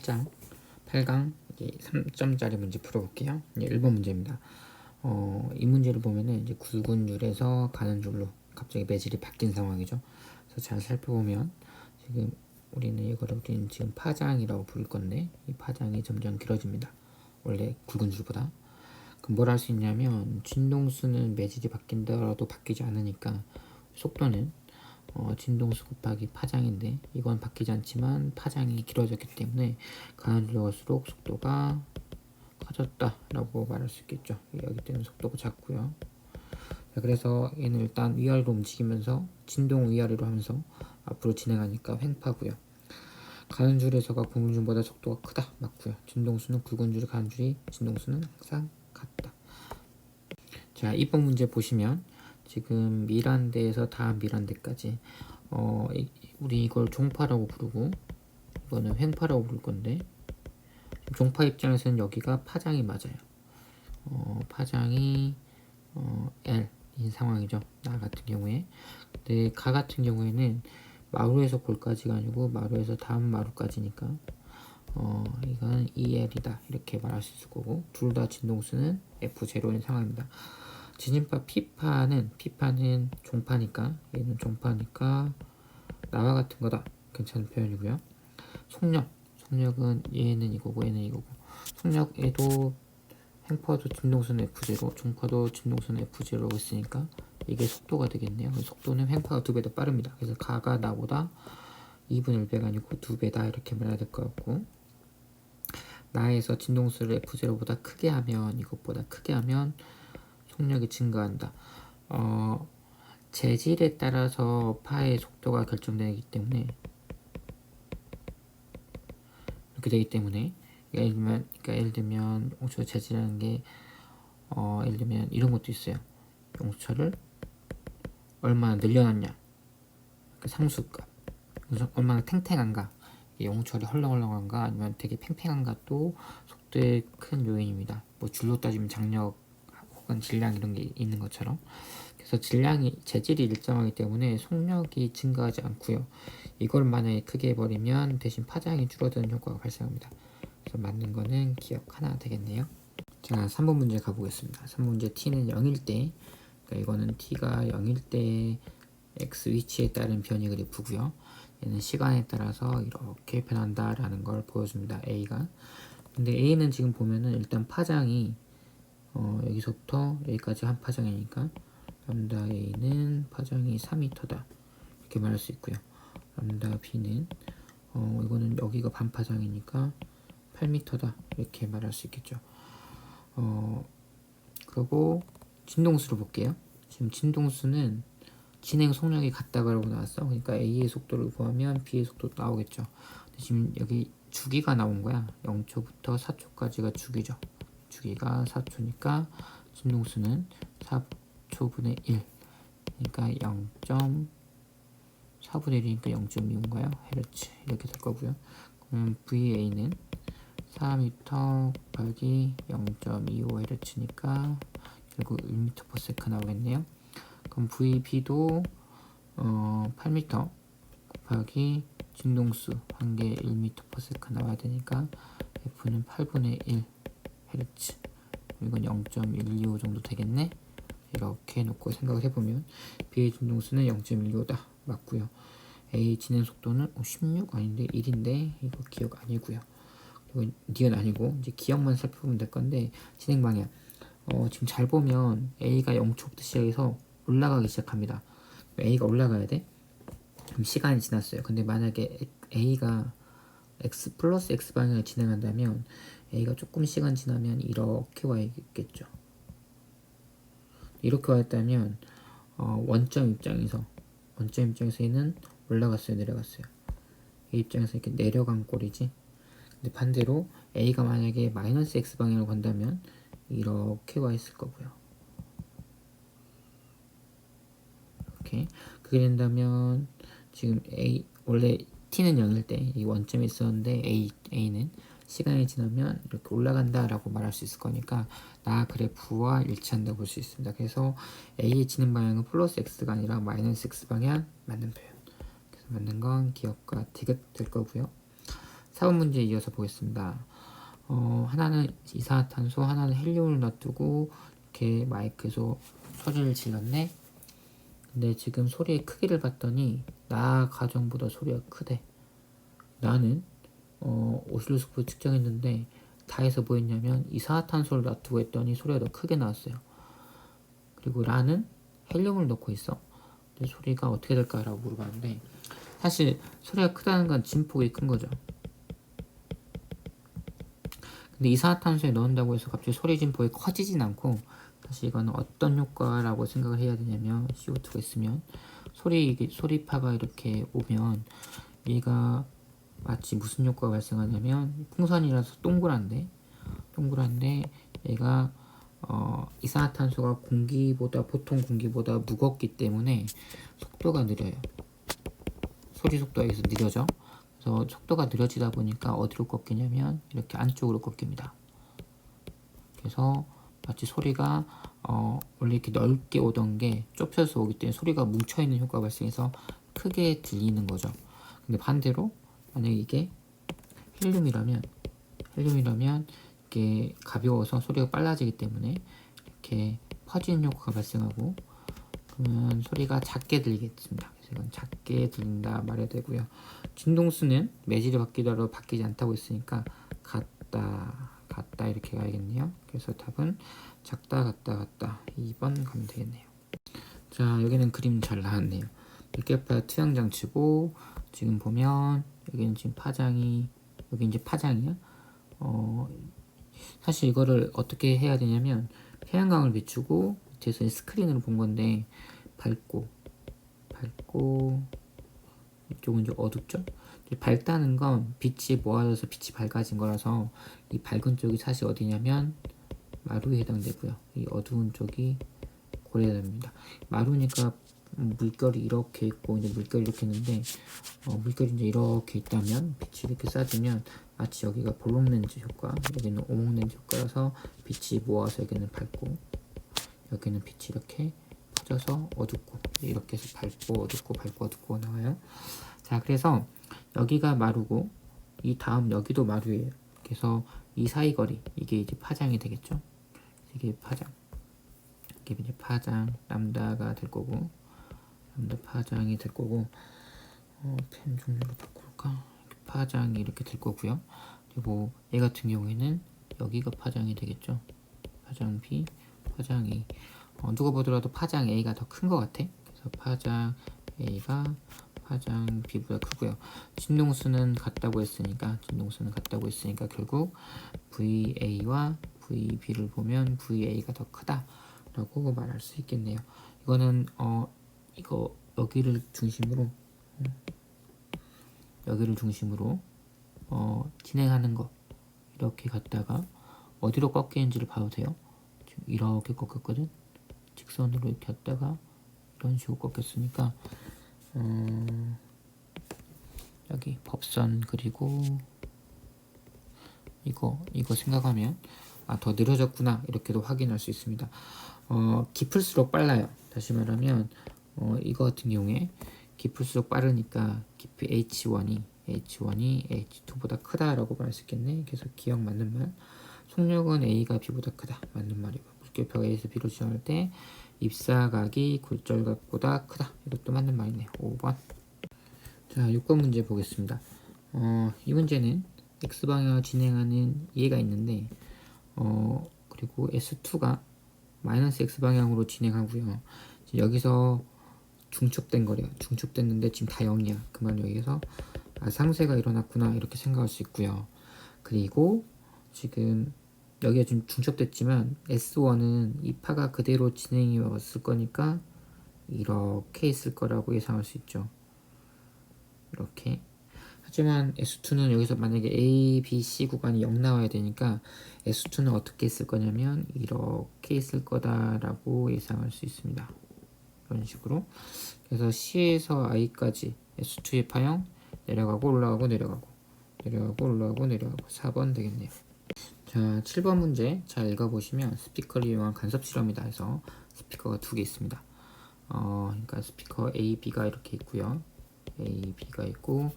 자, 8강 이제 3점짜리 문제 풀어볼게요. 이제 1번 문제입니다. 이 문제를 보면은 이제 굵은 줄에서 가는 줄로 갑자기 매질이 바뀐 상황이죠. 그래서 잘 살펴보면 지금 우리는 지금 파장이라고 부를 건데 이 파장이 점점 길어집니다. 원래 굵은 줄보다. 그럼 뭘 할 수 있냐면 진동수는 매질이 바뀐다라도 바뀌지 않으니까 속도는 진동수 곱하기 파장인데 이건 바뀌지 않지만 파장이 길어졌기 때문에 가는 줄로 갈수록 속도가 커졌다 라고 말할 수 있겠죠. 여기 때는 속도가 작고요. 자, 그래서 얘는 일단 위아래로 움직이면서 진동 위아래로 하면서 앞으로 진행하니까 횡파고요. 가는 줄에서가 굵은 줄보다 속도가 크다 맞고요. 진동수는 굵은 줄이 가는 줄이 진동수는 항상 같다. 자, 이번 문제 보시면 지금 밀한대에서 다음 밀한대까지 우리 이걸 종파라고 부르고 이거는 횡파라고 부를 건데 종파 입장에서는 여기가 파장이 맞아요. 파장이 L인 상황이죠. 나 같은 경우에. 근데 가 같은 경우에는 마루에서 골까지가 아니고 마루에서 다음 마루까지니까 이건 EL이다 이렇게 말할 수 있을 거고 둘 다 진동수는 F0인 상황입니다. 지진파 P파는 종파니까 얘는 종파니까 나와 같은 거다 괜찮은 표현이고요. 속력은 얘는 이거고 얘는 이거고 속력에도 횡파도 진동수는 F0 종파도 진동수는 F0라고 했으니까 이게 속도가 되겠네요. 속도는 횡파가 2배 더 빠릅니다. 그래서 가가 나보다 2분의 1배가 아니고 2배다 이렇게 말해야 될 것 같고 나에서 진동수를 F0보다 크게 하면 이것보다 크게 하면 속력이 증가한다. 재질에 따라서 파의 속도가 결정되기 때문에 이렇게 되기 때문에 예를 들면 용처 재질이라는 게 예를 들면 이런 것도 있어요. 용처를 얼마나 늘려놨냐 그 상수값 얼마나 탱탱한가 용처리 헐렁헐렁한가 아니면 되게 팽팽한가 또 속도의 큰 요인입니다. 뭐 줄로 따지면 장력 혹은 질량 이런 게 있는 것처럼 그래서 재질이 일정하기 때문에 속력이 증가하지 않고요. 이걸 만약에 크게 해버리면 대신 파장이 줄어드는 효과가 발생합니다. 그래서 맞는 거는 기억 하나 되겠네요. 자, 3번 문제 가보겠습니다. 3번 문제 t는 0일 때 그러니까 이거는 t가 0일 때 x 위치에 따른 변이 그래프고요. 얘는 시간에 따라서 이렇게 변한다라는 걸 보여줍니다. a가. 근데 a는 지금 보면은 일단 파장이 여기서부터 여기까지 한 파장이니까 람다 a는 파장이 4m다 이렇게 말할 수 있고요. 람다 b는 이거는 여기가 반파장이니까 8m다 이렇게 말할 수 있겠죠. 그리고 진동수를 볼게요. 지금 진동수는 진행 속력이 같다고 나왔어. 그러니까 A의 속도를 구하면 B의 속도도 나오겠죠. 근데 지금 여기 주기가 나온 거야. 0초부터 4초까지가 주기죠. 주기가 4초니까 진동수는 4초분의 1. 그러니까 0.4분의 1이니까 0.25인가요? 헤르츠 이렇게 될 거고요. 그럼 VA는 4m 곱하기 0.25Hz니까 결국 1m/s 나오겠네요. 그럼 VB도 8m 곱하기 진동수 한 개 1m/s 나와야 되니까 F는 8분의 1 Hz 이건 0.125 정도 되겠네. 이렇게 놓고 생각을 해보면 B의 진동수는 0.125다 맞고요. A 진행 속도는 16 아닌데 1인데 이거 기억 아니고요. 그리고 니은 아니고 이제 기억만 살펴보면 될 건데 진행 방향 지금 잘 보면 A가 0초부터 시작해서 올라가기 시작합니다. A가 올라가야 돼. 그럼 시간이 지났어요. 근데 만약에 A가 X 플러스 X 방향을 진행한다면 A가 조금 시간 지나면 이렇게 와야겠죠. 이렇게 왔다면 원점 입장에서 얘는 올라갔어요 내려갔어요. 이 입장에서 이렇게 내려간 꼴이지. 근데 반대로 A가 만약에 마이너스 X 방향으로 간다면 이렇게 와 있을 거고요. 이렇게 그게 된다면 지금 원래 T는 0일 때 이 원점이 있었는데 A는 시간이 지나면 이렇게 올라간다라고 말할 수 있을 거니까 나 그래프와 일치한다고 볼 수 있습니다. 그래서 A의 진행 방향은 플러스 X가 아니라 마이너스 X 방향 맞는 표현. 그래서 맞는 건 기억과 디귿 될 거고요. 4번 문제 이어서 보겠습니다. 하나는 이산화탄소, 하나는 헬륨을 놔두고 이렇게 마이크에서 소리를 질렀네. 근데 지금 소리의 크기를 봤더니 나 가정보다 소리가 크대. 나는 오실로스코프 측정했는데 다해서 뭐 했냐면 이산화탄소를 놔두고 했더니 소리가 더 크게 나왔어요. 그리고 라는 헬륨을 넣고 있어. 근데 소리가 어떻게 될까라고 물어봤는데 사실 소리가 크다는 건 진폭이 큰 거죠. 근데 이산화탄소에 넣는다고 해서 갑자기 소리 진폭이 커지진 않고 사실 이거는 어떤 효과라고 생각을 해야 되냐면 CO2가 있으면 소리파가 이렇게 오면 얘가 마치 무슨 효과가 발생하냐면 풍선이라서 동그란데 얘가 이산화탄소가 보통 공기보다 무겁기 때문에 속도가 느려요. 소리 속도가 여기서 느려져. 그래서 속도가 느려지다 보니까 어디로 꺾이냐면 이렇게 안쪽으로 꺾입니다. 그래서 마치 소리가 원래 이렇게 넓게 오던 게 좁혀서 오기 때문에 소리가 뭉쳐있는 효과가 발생해서 크게 들리는 거죠. 근데 반대로 만약에 이게 헬륨이라면 이게 가벼워서 소리가 빨라지기 때문에 이렇게 퍼지는 효과가 발생하고 그러면 소리가 작게 들리겠습니다. 그래서 이건 작게 들린다 말해야 되고요. 진동수는 매질이 바뀌더라도 바뀌지 않다고 했으니까 같다 이렇게 가야겠네요. 그래서 답은 작다 같다 2번 가면 되겠네요. 자, 여기는 그림 잘 나왔네요. 밀폐파 투영 장치고 지금 보면 여기는 지금 여기 이제 파장이야. 사실 이거를 어떻게 해야 되냐면 태양광을 비추고 밑에서 스크린으로 본 건데 밝고 이쪽은 이제 어둡죠. 밝다는 건 빛이 모아져서 빛이 밝아진 거라서 이 밝은 쪽이 사실 어디냐면 마루에 해당되고요. 이 어두운 쪽이 고래에 해당됩니다. 마루니까 물결이 이렇게 있고 이제 물결이 이렇게 있는데 물결이 이제 이렇게 있다면 빛이 이렇게 쏴지면 마치 여기가 볼록렌즈 효과, 여기는 오목렌즈 효과라서 빛이 모아서 여기는 밝고 여기는 빛이 이렇게 퍼져서 어둡고 이렇게 해서 밝고 어둡고 나와요. 자, 그래서 여기가 마루고 이 다음 여기도 마루예요. 그래서 이 사이 거리 이게 이제 파장이 되겠죠. 이게 파장, 이게 이제 파장 람다가 될 거고 람다 파장이 될 거고 펜 종류로 바꿀까? 파장이 이렇게 될 거고요. 그리고 얘 같은 경우에는 여기가 파장이 되겠죠. 파장 B, 파장 A. 누가 보더라도 파장 A가 더 큰 것 같아. 그래서 파장 A가 파장 B보다 크고요. 진동수는 같다고 했으니까 결국 VA와 VB를 보면 VA가 더 크다라고 말할 수 있겠네요. 이거는 이거 여기를 중심으로 진행하는 거 이렇게 갔다가 어디로 꺾이는지를 봐도 돼요. 지금 이렇게 꺾였거든. 직선으로 이렇게 갔다가 이런 식으로 꺾였으니까 여기 법선 그리고 이거 생각하면 더 느려졌구나 이렇게도 확인할 수 있습니다. 깊을수록 빨라요. 다시 말하면 이거 같은 경우에 깊을수록 빠르니까 깊이 H1이 H2보다 크다라고 말할 수 있겠네. 그래서 기억 맞는 말. 속력은 A가 B보다 크다. 맞는 말이고. 물결표가 A에서 B로 지나갈 때 입사각이 굴절각보다 크다. 이것도 맞는 말이네요. 5번. 자, 6번 문제 보겠습니다. 이 문제는 X방향으로 진행하는 얘가 있는데 그리고 S2가 마이너스 X방향으로 진행하고요. 여기서 중첩된 거래요. 중첩됐는데 지금 다 0이야. 그 말은 여기서 상쇄가 일어났구나 이렇게 생각할 수 있고요. 그리고 지금 여기가 좀 중첩됐지만 S1은 이 파가 그대로 진행이 왔을 거니까 이렇게 있을 거라고 예상할 수 있죠. 이렇게. 하지만 S2는 여기서 만약에 A, B, C 구간이 0 나와야 되니까 S2는 어떻게 있을 거냐면 이렇게 있을 거다라고 예상할 수 있습니다. 이런 식으로. 그래서 C에서 I까지 S2의 파형 내려가고 올라가고 내려가고 4번 되겠네요. 자, 7번 문제 잘 읽어보시면 스피커를 이용한 간섭 실험이다 해서 스피커가 2개 있습니다. 그러니까 스피커 A, B가 이렇게 있고요. A, B가 있고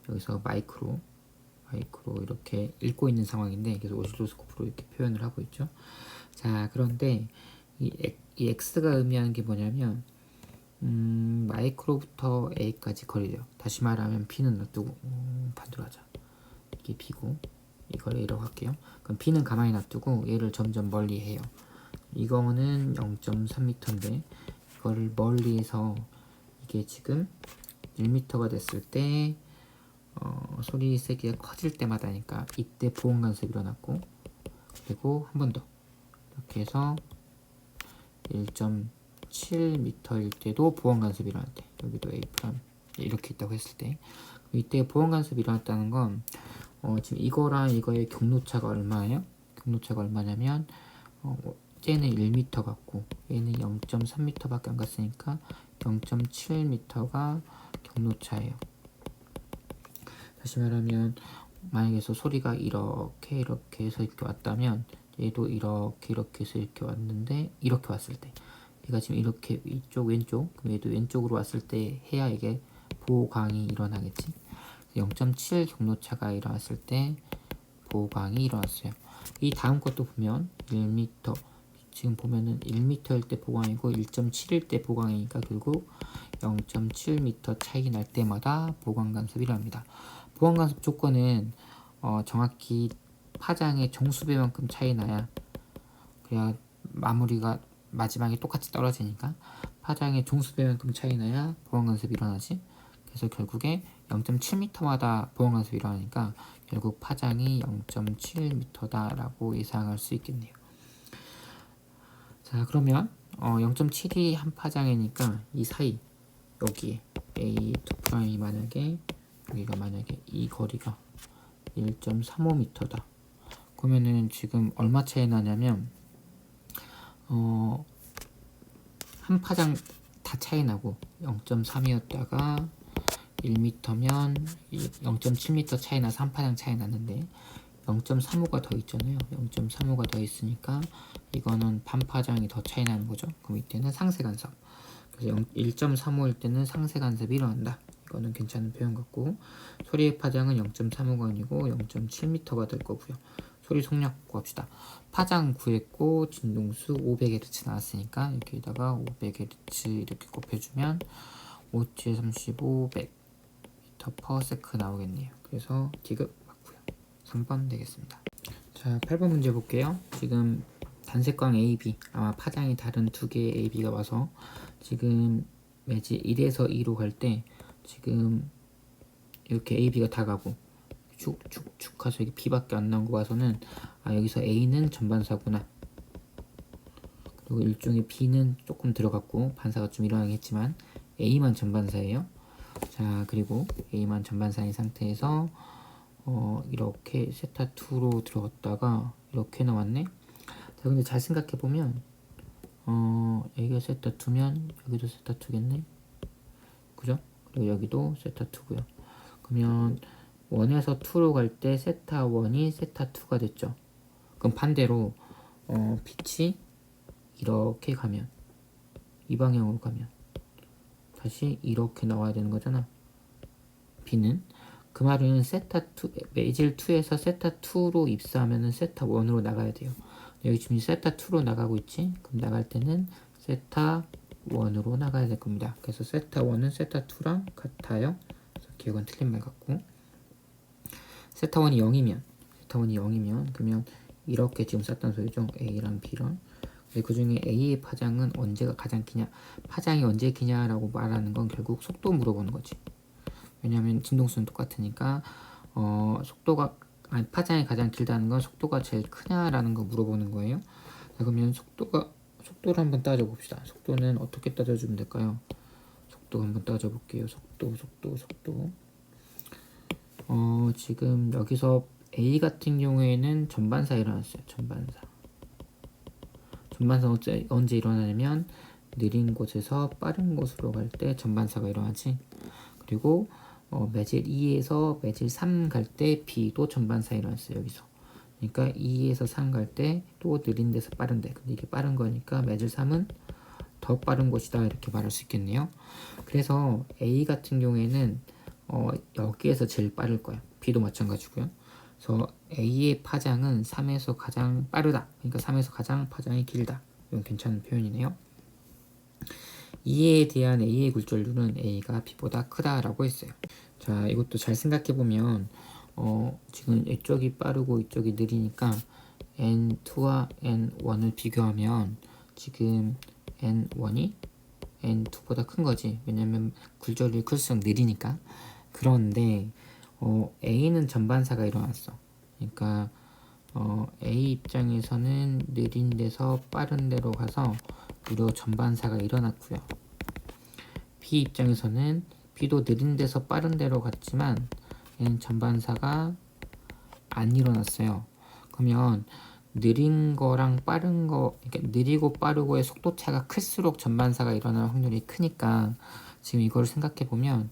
여기서 마이크로 마이크로 이렇게 읽고 있는 상황인데 계속 오실로스코프로 이렇게 표현을 하고 있죠. 자, 그런데 이 x가 의미하는 게 뭐냐면 마이크로부터 a까지 거리래요. 다시 말하면 b는 놔두고 반대로 하자. 이게 b고 이걸 a라고 할게요. 그럼 b는 가만히 놔두고 얘를 점점 멀리 해요. 이거는 0.3m인데 이거를 멀리해서 이게 지금 1m가 됐을 때 소리 세기가 커질 때마다니까 이때 보온 간섭이 일어났고, 그리고 한 번 더 이렇게 해서 1.7m일 때도 보온 간섭이 일어났대. 여기도 A 프라임 이렇게 있다고 했을 때 이때 보온 간섭이 일어났다는 건 지금 이거랑 이거의 경로차가 얼마예요? 경로차가 얼마냐면 얘는 1m 같고 얘는 0.3m밖에 안 갔으니까 0.7m가 경로차예요. 다시 말하면 만약에서 소리가 이렇게 해서 이렇게 왔다면 얘도 이렇게 해서 이렇게 왔는데 이렇게 왔을 때 얘가 지금 이렇게 이쪽 왼쪽, 그럼 얘도 왼쪽으로 왔을 때 해야 이게 보강이 일어나겠지. 0.7 경로차가 일어났을 때 보강이 일어났어요. 이 다음 것도 보면 1m, 지금 보면은 1m일 때 보강이고 1.7일 때 보강이니까 결국 0.7m 차이 날 때마다 보강 간섭이 일어납니다. 보강 간섭 조건은 정확히 파장의 종수배만큼 차이 나야, 그래야 마무리가 마지막에 똑같이 떨어지니까 파장의 종수배만큼 차이 나야 보강 간섭이 일어나지. 그래서 결국에 0.7m마다 보강 간섭이 일어나니까 결국 파장이 0.7m다 라고 예상할 수 있겠네요. 자, 그러면 0.7이 한 파장이니까 이 사이 여기에 A2'이 만약에 여기가 만약에 이 거리가 1.35m다. 그러면은 지금 얼마 차이 나냐면 한 파장 다 차이 나고 0.3이었다가 1m면 0.7m 차이 나서 한 파장 차이 났는데 0.35가 더 있잖아요. 0.35가 더 있으니까 이거는 반 파장이 더 차이 나는 거죠. 그럼 이때는 상세 간섭. 그래서 1.35일 때는 상세 간섭이 일어난다. 이거는 괜찮은 표현 같고, 소리의 파장은 0.35가 아니고 0.7m가 될 거고요. 소리 속력 구합시다. 파장 구했고 진동수 500Hz 나왔으니까 여기다가 500Hz 이렇게 곱해주면 5치 35 100m/s 나오겠네요. 그래서 디귿 맞고요. 3번 되겠습니다. 자, 8번 문제 볼게요. 지금 단색광 AB, 아마 파장이 다른 두 개의 AB가 와서 지금 매지 1에서 2로 갈 때 지금 이렇게 AB가 다 가고 쭉쭉쭉 가서 이게 B밖에 안 나온 거 봐서는 여기서 A는 전반사구나. 그리고 일종의 B는 조금 들어갔고 반사가 좀 일어나겠지만 A만 전반사예요. 자, 그리고 A만 전반사인 상태에서 이렇게 세타2로 들어갔다가 이렇게 나왔네. 자, 근데 잘 생각해보면 여기가 세타2면 여기도 세타2겠네. 그죠? 그리고 여기도 세타2고요. 그러면 1에서 2로 갈 때 세타1이 세타2가 됐죠. 그럼 반대로 빛이 이렇게 가면, 이 방향으로 가면 다시 이렇게 나와야 되는 거잖아. B는. 그 말은 세타2, 매질2에서 세타2로 입사하면은 세타1으로 나가야 돼요. 여기 지금 세타2로 나가고 있지? 그럼 나갈 때는 세타1으로 나가야 될 겁니다. 그래서 세타1은 세타2랑 같아요. 그래서 기억은 틀린 말 같고, 세타1이 0이면 그러면 이렇게 지금 쌌단 소리죠. A랑 B랑. 그 중에 A의 파장은 언제가 가장 기냐, 파장이 언제 기냐라고 말하는 건 결국 속도 물어보는 거지. 왜냐하면 진동수는 똑같으니까 파장이 가장 길다는 건 속도가 제일 크냐라는 거 물어보는 거예요. 자, 그러면 속도를 한번 따져봅시다. 속도는 어떻게 따져주면 될까요? 속도 한번 따져볼게요. 속도. 지금 여기서 A 같은 경우에는 전반사 일어났어요. 전반사 언제 일어나냐면 느린 곳에서 빠른 곳으로 갈 때 전반사가 일어나지. 그리고 매질 2에서 매질 3 갈 때 B도 전반사 일어났어요. 여기서. 그러니까 2에서 3 갈 때 또 느린 데서 빠른데, 근데 이게 빠른 거니까 매질 3은 더 빠른 곳이다 이렇게 말할 수 있겠네요. 그래서 A 같은 경우에는 여기에서 제일 빠를 거야. B도 마찬가지고요. 그래서 A의 파장은 3에서 가장 빠르다. 그러니까 3에서 가장 파장이 길다. 이건 괜찮은 표현이네요. 2에 대한 A의 굴절률은 A가 B보다 크다라고 했어요. 자, 이것도 잘 생각해보면 지금 이쪽이 빠르고 이쪽이 느리니까 N2와 N1을 비교하면 지금 N1이 N2보다 큰 거지. 왜냐면 굴절률이 클수록 느리니까. 그런데 A는 전반사가 일어났어. 그러니까 A 입장에서는 느린 데서 빠른 데로 가서 무려 전반사가 일어났고요. B 입장에서는 B도 느린 데서 빠른 데로 갔지만 얘는 전반사가 안 일어났어요. 그러면 느린 거랑 빠른 거, 그러니까 느리고 빠르고의 속도 차가 클수록 전반사가 일어날 확률이 크니까 지금 이걸 생각해 보면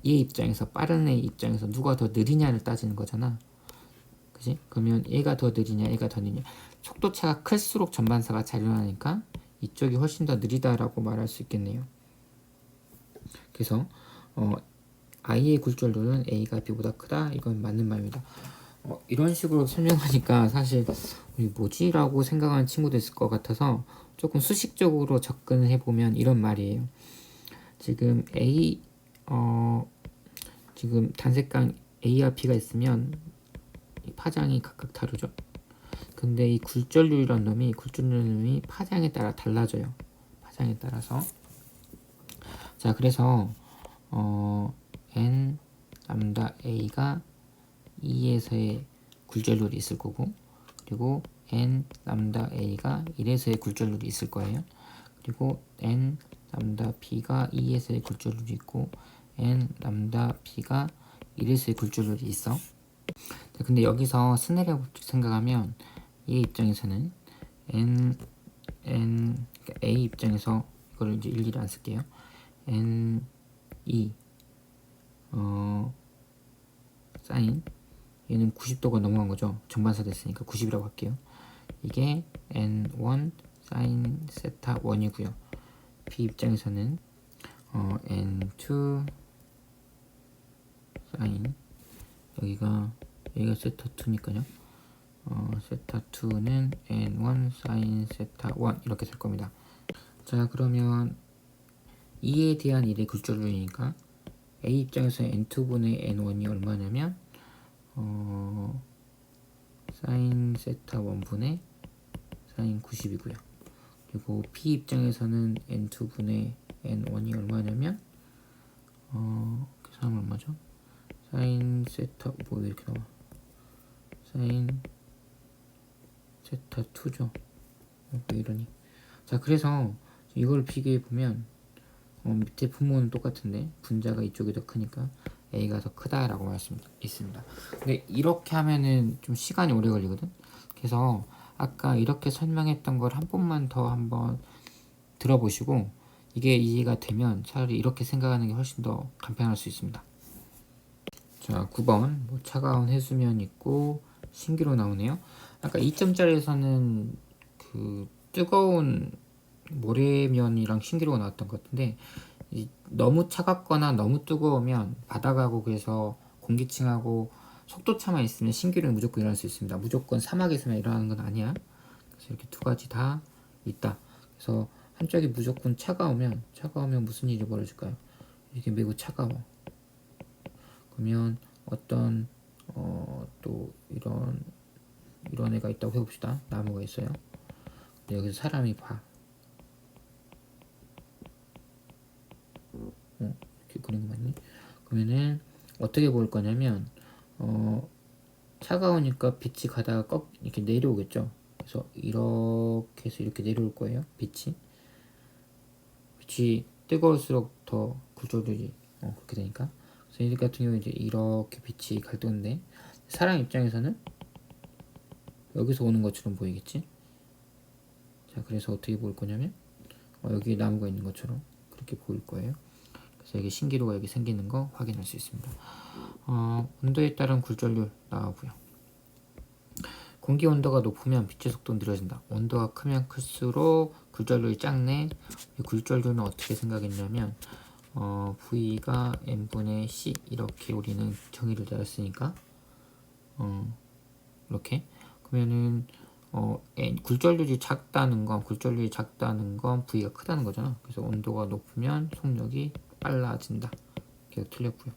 얘 입장에서 빠른 애 입장에서 누가 더 느리냐를 따지는 거잖아. 그지? 그러면 얘가 더 느리냐, 얘가 더 느리냐. 속도 차가 클수록 전반사가 잘 일어나니까 이쪽이 훨씬 더 느리다라고 말할 수 있겠네요. 그래서 I의 굴절률은 A가 B보다 크다. 이건 맞는 말입니다. 이런 식으로 설명하니까 사실 뭐지? 라고 생각하는 친구도 있을 것 같아서 조금 수식적으로 접근을 해보면 이런 말이에요. 지금 지금 단색강 A와 B가 있으면 파장이 각각 다르죠. 근데 이 굴절률이라는 놈이 파장에 따라 달라져요. 파장에 따라서. 자, 그래서 N 람다 A가 2에서의 굴절률이 있을 거고, 그리고 N 람다 A가 1에서의 굴절률이 있을 거예요. 그리고 N 람다 B가 2에서의 굴절률이 있고, N 람다 B가 1에서의 굴절률이 있어. 자, 근데 여기서 스네리오 생각하면 얘 입장에서는 그러니까 A 입장에서 이거를 이제 일일이 안 쓸게요. N2 사인 얘는 90도가 넘어간 거죠. 정반사 됐으니까 90이라고 할게요. 이게 N1 사인 세타 1이고요. B 입장에서는 N2 사인 여기가 세타 2니까요. 세타 2는 N1 사인 세타 1 이렇게 될 겁니다. 자, 그러면 2에 대한 1의 굴절률이니까 A 입장에서 N2분의 N1이 얼마냐면 사인 세타 1분의 사인 90이고요. 그리고 B 입장에서는 N2분의 N1이 얼마냐면 계산하면 얼마죠? 사인 세타 뭐 이렇게 나와? 사인 세타 2죠. 왜 이러니? 자, 그래서 이걸 비교해 보면 밑에 분모는 똑같은데 분자가 이쪽이 더 크니까 A가 더 크다라고 말씀 있습니다. 근데 이렇게 하면은 좀 시간이 오래 걸리거든. 그래서 아까 이렇게 설명했던 걸 한 번만 더 한번 들어보시고 이게 이해가 되면 차라리 이렇게 생각하는 게 훨씬 더 간편할 수 있습니다. 자, 9번 뭐 차가운 해수면 있고 신기로 나오네요. 아까 2점짜리에서는 그 뜨거운 모래면이랑 신기루가 나왔던 것 같은데 너무 차갑거나 너무 뜨거우면 바닥하고 그래서 공기층하고 속도차만 있으면 신기루는 무조건 일어날 수 있습니다. 무조건 사막에서만 일어나는 건 아니야. 그래서 이렇게 두 가지 다 있다. 그래서 한쪽이 무조건 차가우면 무슨 일이 벌어질까요? 이게 매우 차가워. 그러면 어떤 또 이런 애가 있다고 해봅시다. 나무가 있어요. 여기서 사람이 봐. 이렇게 그린 거 맞니? 그러면은 어떻게 볼 거냐면 차가우니까 빛이 가다가 이렇게 내려오겠죠. 그래서 이렇게 해서 이렇게 내려올 거예요. 빛이 뜨거울수록 더 굴절률이 그렇게 되니까. 그래서 이 같은 경우에 이제 이렇게 빛이 갈등인데 사람 입장에서는 여기서 오는 것처럼 보이겠지. 자, 그래서 어떻게 보일 거냐면 여기 나무가 있는 것처럼 그렇게 보일 거예요. 그래서 여기 신기루가 여기 생기는 거 확인할 수 있습니다. 온도에 따른 굴절률 나오고요. 공기 온도가 높으면 빛의 속도 느려진다. 온도가 크면 클수록 굴절률이 작네. 이 굴절률은 어떻게 생각했냐면 V가 n분의 C 이렇게 우리는 정의를 내렸으니까 이렇게 그러면은 굴절률이 작다는 건 V가 크다는 거잖아. 그래서 온도가 높으면 속력이 빨라진다. 계속 틀렸고요.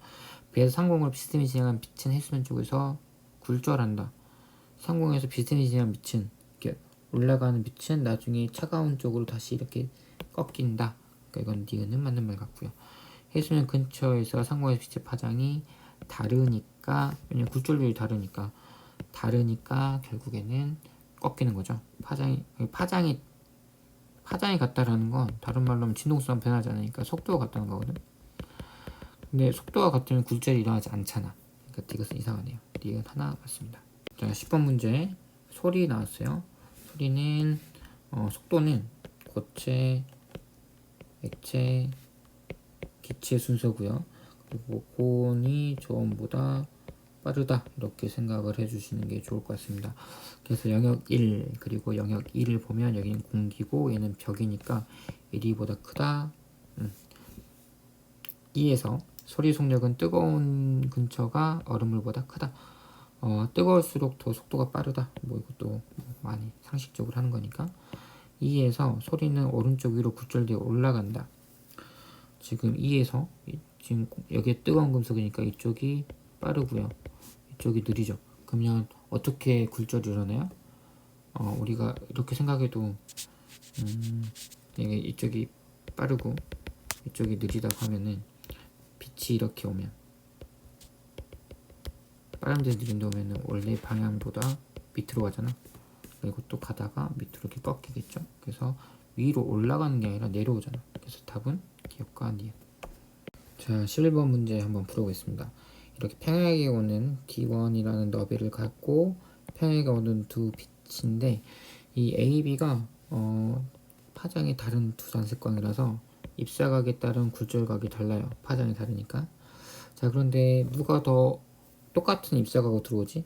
배에서 상공으로 비스듬히 진행한 빛은 해수면 쪽에서 굴절한다. 상공에서 비스듬히 진행한 빛은 이렇게 올라가는 빛은 나중에 차가운 쪽으로 다시 이렇게 꺾인다. 그러니까 이건 니은은 맞는 말 같고요. 해수면 근처에서 상공에서 빛의 파장이 다르니까, 왜냐면 굴절률이 다르니까 결국에는 꺾이는 거죠. 파장이 같다라는 건 다른 말로 하면 진동수가 변하지 않으니까 속도가 같다는 거거든. 근데 속도가 같으면 굴절이 일어나지 않잖아. 그러니까 이것은 이상하네요. 이건 하나 맞습니다. 자, 10번 문제 소리 나왔어요. 소리는 속도는 고체, 액체, 기체 순서고요. 그리고 고온이 저온보다 빠르다 이렇게 생각을 해주시는 게 좋을 것 같습니다. 그래서 영역 1 그리고 영역 2를 보면 여기는 공기고 얘는 벽이니까 1이보다 크다. 2에서 소리 속력은 뜨거운 근처가 얼음물보다 크다. 뜨거울수록 더 속도가 빠르다. 뭐 이것도 많이 상식적으로 하는 거니까. 2에서 소리는 오른쪽 위로 굴절되어 올라간다. 지금 2에서 지금 여기에 뜨거운 금속이니까 이쪽이 빠르고요. 이쪽이 느리죠. 그러면 어떻게 굴절이 일어나요? 우리가 이렇게 생각해도 이게 이쪽이 빠르고 이쪽이 느리다고 하면은 빛이 이렇게 오면 빠른데 느린데 오면은 원래 방향보다 밑으로 가잖아. 그리고 또 가다가 밑으로 이렇게 꺾이겠죠. 그래서 위로 올라가는 게 아니라 내려오잖아. 그래서 답은 기억과 니은. 자, 11번 문제 한번 풀어보겠습니다. 이렇게 평행하게 오는 D1이라는 너비를 갖고 평행하게 오는 두 빛인데 이 A, B가 파장이 다른 두 단색광이라서 입사각에 따른 굴절각이 달라요. 파장이 다르니까. 자, 그런데 누가 더 똑같은 입사각으로 들어오지?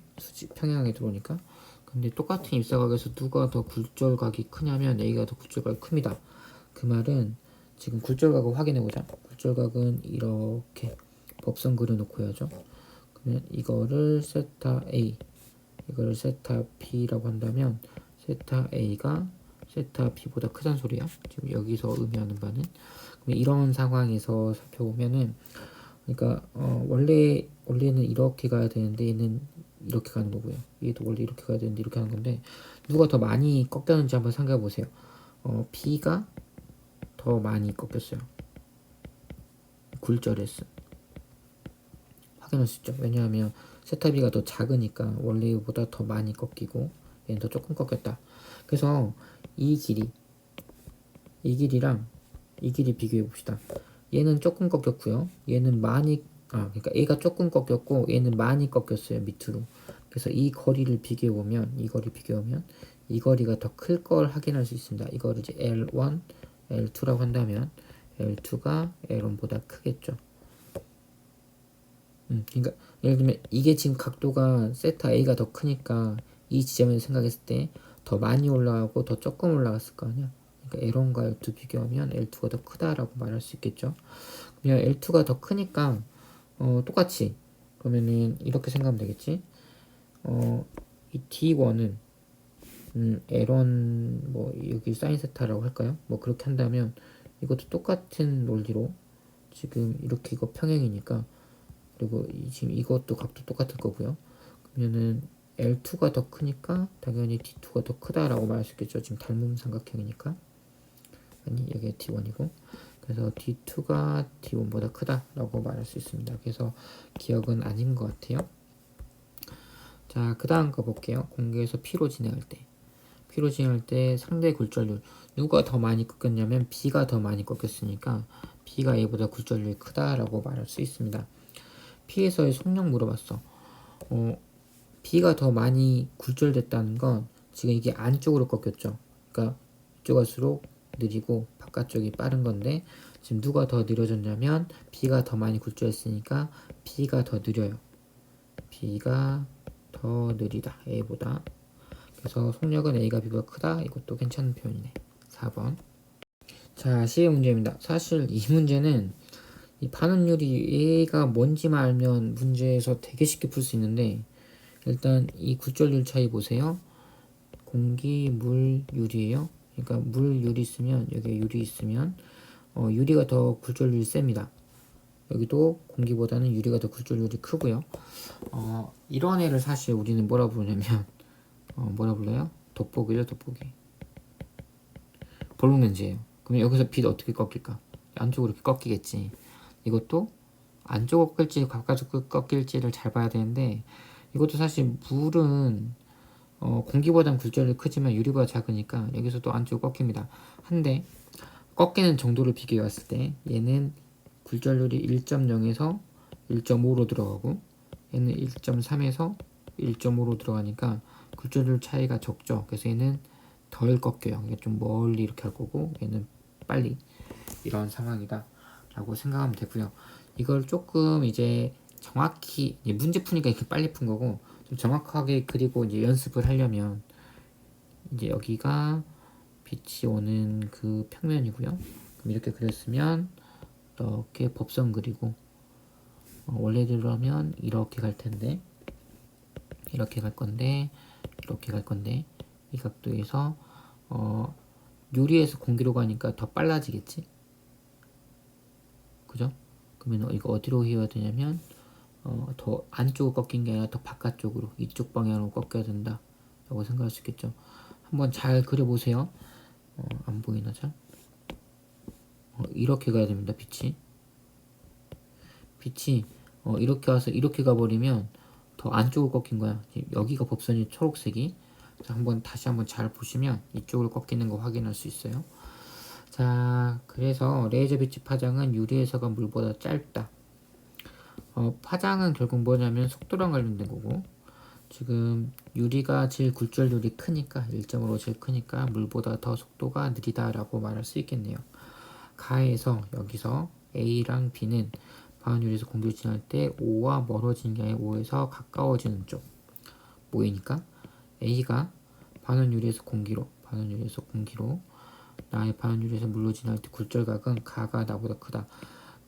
평행하게 들어오니까. 근데 똑같은 입사각에서 누가 더 굴절각이 크냐면 A가 더 굴절각이 큽니다. 그 말은 지금 굴절각을 확인해보자. 굴절각은 이렇게 법선 그려놓고 해야죠. 그러면 이거를 세타 A, 이거를 세타 B라고 한다면 세타 A가 세타 B보다 크단 소리야. 지금 여기서 의미하는 바는. 이런 상황에서 살펴보면은 그러니까 원래는 이렇게 가야 되는데 얘는 이렇게 가는 거고요. 얘도 원래 이렇게 가야 되는데 이렇게 하는 건데 누가 더 많이 꺾였는지 한번 생각해 보세요. B가 더 많이 꺾였어요. 굴절했어. 확인할 수 있죠. 왜냐하면 세타 B가 더 작으니까 원래보다 더 많이 꺾이고 얘는 더 조금 꺾였다. 그래서 이 길이랑 이 길이 비교해 봅시다. 얘는 조금 꺾였고요. 얘는 그러니까 얘가 조금 꺾였고 얘는 많이 꺾였어요. 밑으로. 그래서 이 거리를 비교해 보면 이 거리가 더 클 걸 확인할 수 있습니다. 이거를 이제 L1, L2라고 한다면 L2가 L1보다 크겠죠. 그러니까 예를 들면 이게 지금 각도가 세타 A가 더 크니까 이 지점에서 생각했을 때 더 많이 올라가고 더 조금 올라갔을 거 아니야. 그러니까 L1과 L2 비교하면 L2가 더 크다라고 말할 수 있겠죠. 그냥 L2가 더 크니까 똑같이 그러면은 이렇게 생각하면 되겠지. 이 D1은 L1 뭐 여기 사인 세타라고 할까요? 뭐 그렇게 한다면 이것도 똑같은 논리로 지금 이렇게 이거 평행이니까 그리고 지금 이것도 각도 똑같을 거고요. 그러면은 L2가 더 크니까 당연히 D2가 더 크다라고 말할 수 있겠죠. 지금 닮은 삼각형이니까. 아니 여기 D1이고 그래서 D2가 D1보다 크다라고 말할 수 있습니다. 그래서 기억은 아닌 것 같아요. 자, 그 다음 거 볼게요. 공기에서 P로 진행할 때 상대 굴절률 누가 더 많이 꺾였냐면 B가 더 많이 꺾였으니까 B가 A보다 굴절률이 크다라고 말할 수 있습니다. P에서의 속력 물어봤어. B가 더 많이 굴절됐다는 건 지금 이게 안쪽으로 꺾였죠. 그러니까 이쪽 갈수록 느리고 바깥쪽이 빠른 건데 지금 누가 더 느려졌냐면 B가 더 많이 굴절했으니까 B가 더 느려요. B가 더 느리다. A보다. 그래서 속력은 A가 B보다 크다. 이것도 괜찮은 표현이네. 4번. 자, C의 문제입니다. 사실 이 문제는 이 반응률이 얘가 뭔지만 알면 문제에서 되게 쉽게 풀 수 있는데, 일단 이 굴절률 차이 보세요. 공기, 물, 유리예요. 그러니까 물, 유리 있으면, 여기에 유리 있으면 유리가 더 굴절률이 셉니다. 여기도 공기보다는 유리가 더 굴절률이 크고요. 이런 애를 사실 우리는 뭐라 부르냐면 뭐라 불러요? 돋보기죠, 돋보기. 볼륨렌즈예요. 그럼 여기서 빛 어떻게 꺾일까? 안쪽으로 이렇게 꺾이겠지. 이것도 안쪽으로 꺾일지 바깥으로 꺾일지를 잘 봐야 되는데, 이것도 사실 물은 공기보단 굴절이 크지만 유리보다 작으니까 여기서도 안쪽으로 꺾입니다. 한데 꺾이는 정도를 비교해 봤을 때 얘는 굴절률이 1.0에서 1.5로 들어가고, 얘는 1.3에서 1.5로 들어가니까 굴절률 차이가 적죠. 그래서 얘는 덜 꺾여요. 이게 좀 멀리 이렇게 할 거고, 얘는 빨리, 이런 상황이다 라고 생각하면 되고요. 이걸 조금 이제 정확히 문제 푸니까 이렇게 빨리 푼 거고, 좀 정확하게 그리고 이제 연습을 하려면 이제 여기가 빛이 오는 그 평면이고요. 그럼 이렇게 그렸으면 이렇게 법선 그리고, 원래대로 하면 이렇게 갈 텐데, 이렇게 갈 건데, 이렇게 갈 건데, 이 각도에서 유리에서 공기로 가니까 더 빨라지겠지? 그죠? 그러면 이거 어디로 휘어야 되냐면 더 안쪽으로 꺾인 게 아니라 더 바깥쪽으로, 이쪽 방향으로 꺾여야 된다 라고 생각할 수 있겠죠. 한번 잘 그려보세요. 안 보이나 잘? 이렇게 가야 됩니다. 빛이 이렇게 와서 이렇게 가버리면 더 안쪽으로 꺾인 거야. 여기가 법선이 초록색이. 자, 다시 한번 잘 보시면 이쪽으로 꺾이는 거 확인할 수 있어요. 자, 그래서 레이저 빛의 파장은 유리에서가 물보다 짧다. 파장은 결국 뭐냐면 속도랑 관련된 거고, 지금 유리가 제일 굴절률이 크니까 1.5로 제일 크니까 물보다 더 속도가 느리다라고 말할 수 있겠네요. 가에서 여기서 A랑 B는 반원유리에서 공기를 지날 때 O와 멀어지는 게 아니라 O에서 가까워지는 쪽 모이니까, A가 반원유리에서 공기로 나의 반원유리에서 물로 지날 때 굴절각은 가가 나보다 크다.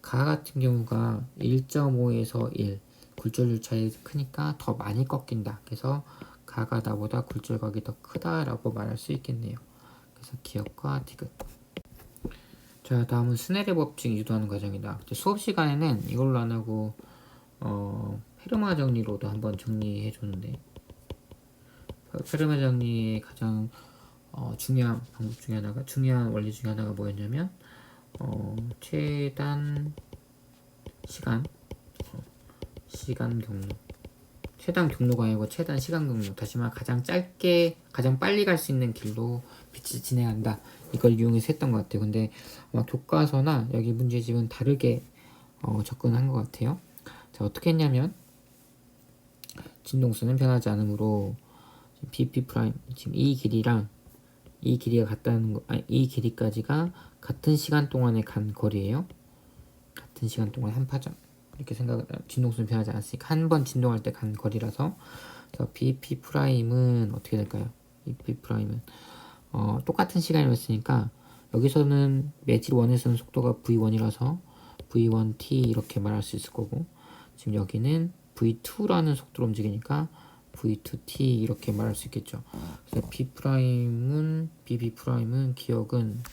가 같은 경우가 1.5에서 1 굴절률 차이 크니까 더 많이 꺾인다. 그래서 가가 나보다 굴절각이 더 크다라고 말할 수 있겠네요. 그래서 기억과 디귿. 자, 다음은 스넬의 법칙 유도하는 과정이다. 수업 시간에는 이걸로 안 하고 페르마 정리로도 한번 정리해 줬는데, 페르마 정리의 가장 중요한 방법 중에 하나가, 중요한 원리 중에 하나가 뭐였냐면 최단 시간 경로, 최단 경로가 아니고 최단 시간 경로, 다시 말해 가장 짧게 가장 빨리 갈 수 있는 길로 빛이 진행한다, 이걸 이용해서 했던 것 같아요. 근데 아마 교과서나 여기 문제집은 다르게 접근한 것 같아요. 자, 어떻게 했냐면 진동수는 변하지 않으므로 BP 프라임, 지금 이 길이랑 이 길이가 같다는 거, 이 길이까지가 같은 시간 동안에 간 거리예요. 같은 시간 동안 한 파장, 이렇게 진동수는 변하지 않았으니까 한 번 진동할 때 간 거리라서. 그래서 BP 프라임은 어떻게 될까요? BP 프라임은 똑같은 시간이었으니까 여기서는 매질 1에서는 속도가 v1이라서 v1t 이렇게 말할 수 있을 거고, 지금 여기는 v2라는 속도로 움직이니까 v2t 이렇게 말할 수 있겠죠. 그래서 bb 프라임은 기억은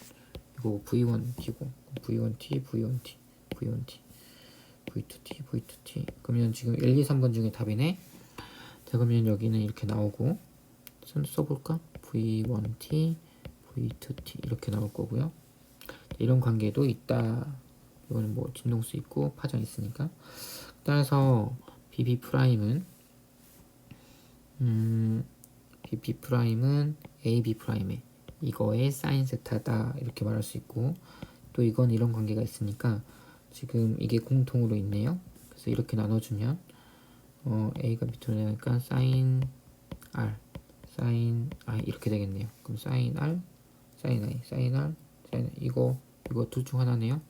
이거 v1t고, v1t, v1t, v1t, v2t, v2t. 그러면 지금 1, 2, 3번 중에 답이네. 자, 그러면 여기는 이렇게 나오고, 써볼까? v1t, v2t 이렇게 나올 거고요. 이런 관계도 있다. 이거는 뭐 진동수 있고 파장 있으니까. 따라서 bb 프라임은 ab 프라임의 이거의 사인 세타다, 이렇게 말할 수 있고, 또 이건 이런 관계가 있으니까 지금 이게 공통으로 있네요. 그래서 이렇게 나눠주면 a가 밑으로 내니까 사인 r, 사인 i 이렇게 되겠네요. 그럼 사인 r, 사인 i, 사인 r, 사인 i, 이거 둘 중 하나네요.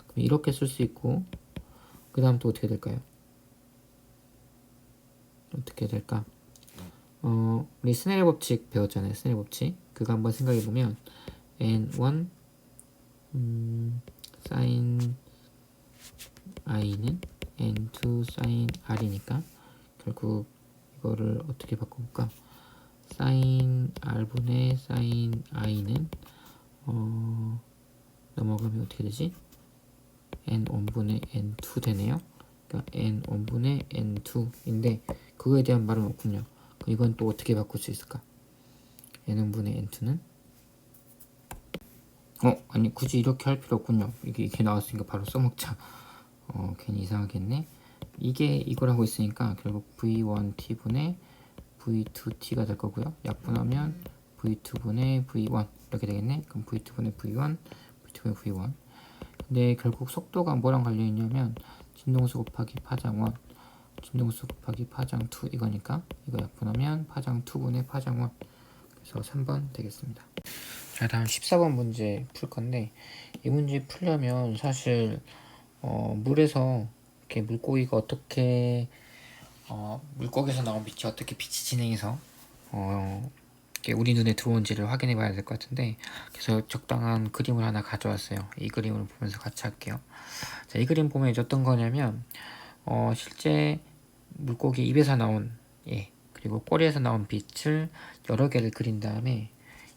그럼 이렇게 쓸 수 있고, 그 다음 또 어떻게 될까요? 어떻게 될까? 우리 스넬의 법칙 배웠잖아요. 스넬의 법칙. 그거 한번 생각해 보면 n1 사인 i는 n2 sin r이니까 결국 이거를 어떻게 바꿔볼까? sin r분의 sin i는 넘어가면 어떻게 되지? n1분의 n2 되네요. 그러니까 n1분의 n2인데 그거에 대한 말은 없군요. 그럼 이건 또 어떻게 바꿀 수 있을까? n1분의 n2는 아니 굳이 이렇게 할 필요 없군요. 이게 나왔으니까 바로 써먹자. 괜히 이상하겠네. 이게 이걸 하고 있으니까 결국 v1t분의 v2t가 될 거고요. 약분하면 v2분의 v1 이렇게 되겠네. 그럼 v2분의 v1, v2분의 v1. 근데 결국 속도가 뭐랑 관련있냐면 진동수 곱하기 파장 1, 진동수 곱하기 파장 2 이거니까 이거 약분하면 파장 2분의 파장 1. 그래서 3번 되겠습니다. 자, 다음 14번 문제 풀 건데 이 문제 풀려면 사실 물에서 이렇게 물고기가 어떻게 물고기에서 나온 빛이 어떻게 빛이 진행해서 이렇게 우리 눈에 들어온지를 확인해 봐야 될 것 같은데 그래서 적당한 그림을 하나 가져왔어요. 이 그림을 보면서 같이 할게요. 자, 이 그림 보면 이제 어떤 거냐면 실제 물고기 입에서 나온 그리고 꼬리에서 나온 빛을 여러 개를 그린 다음에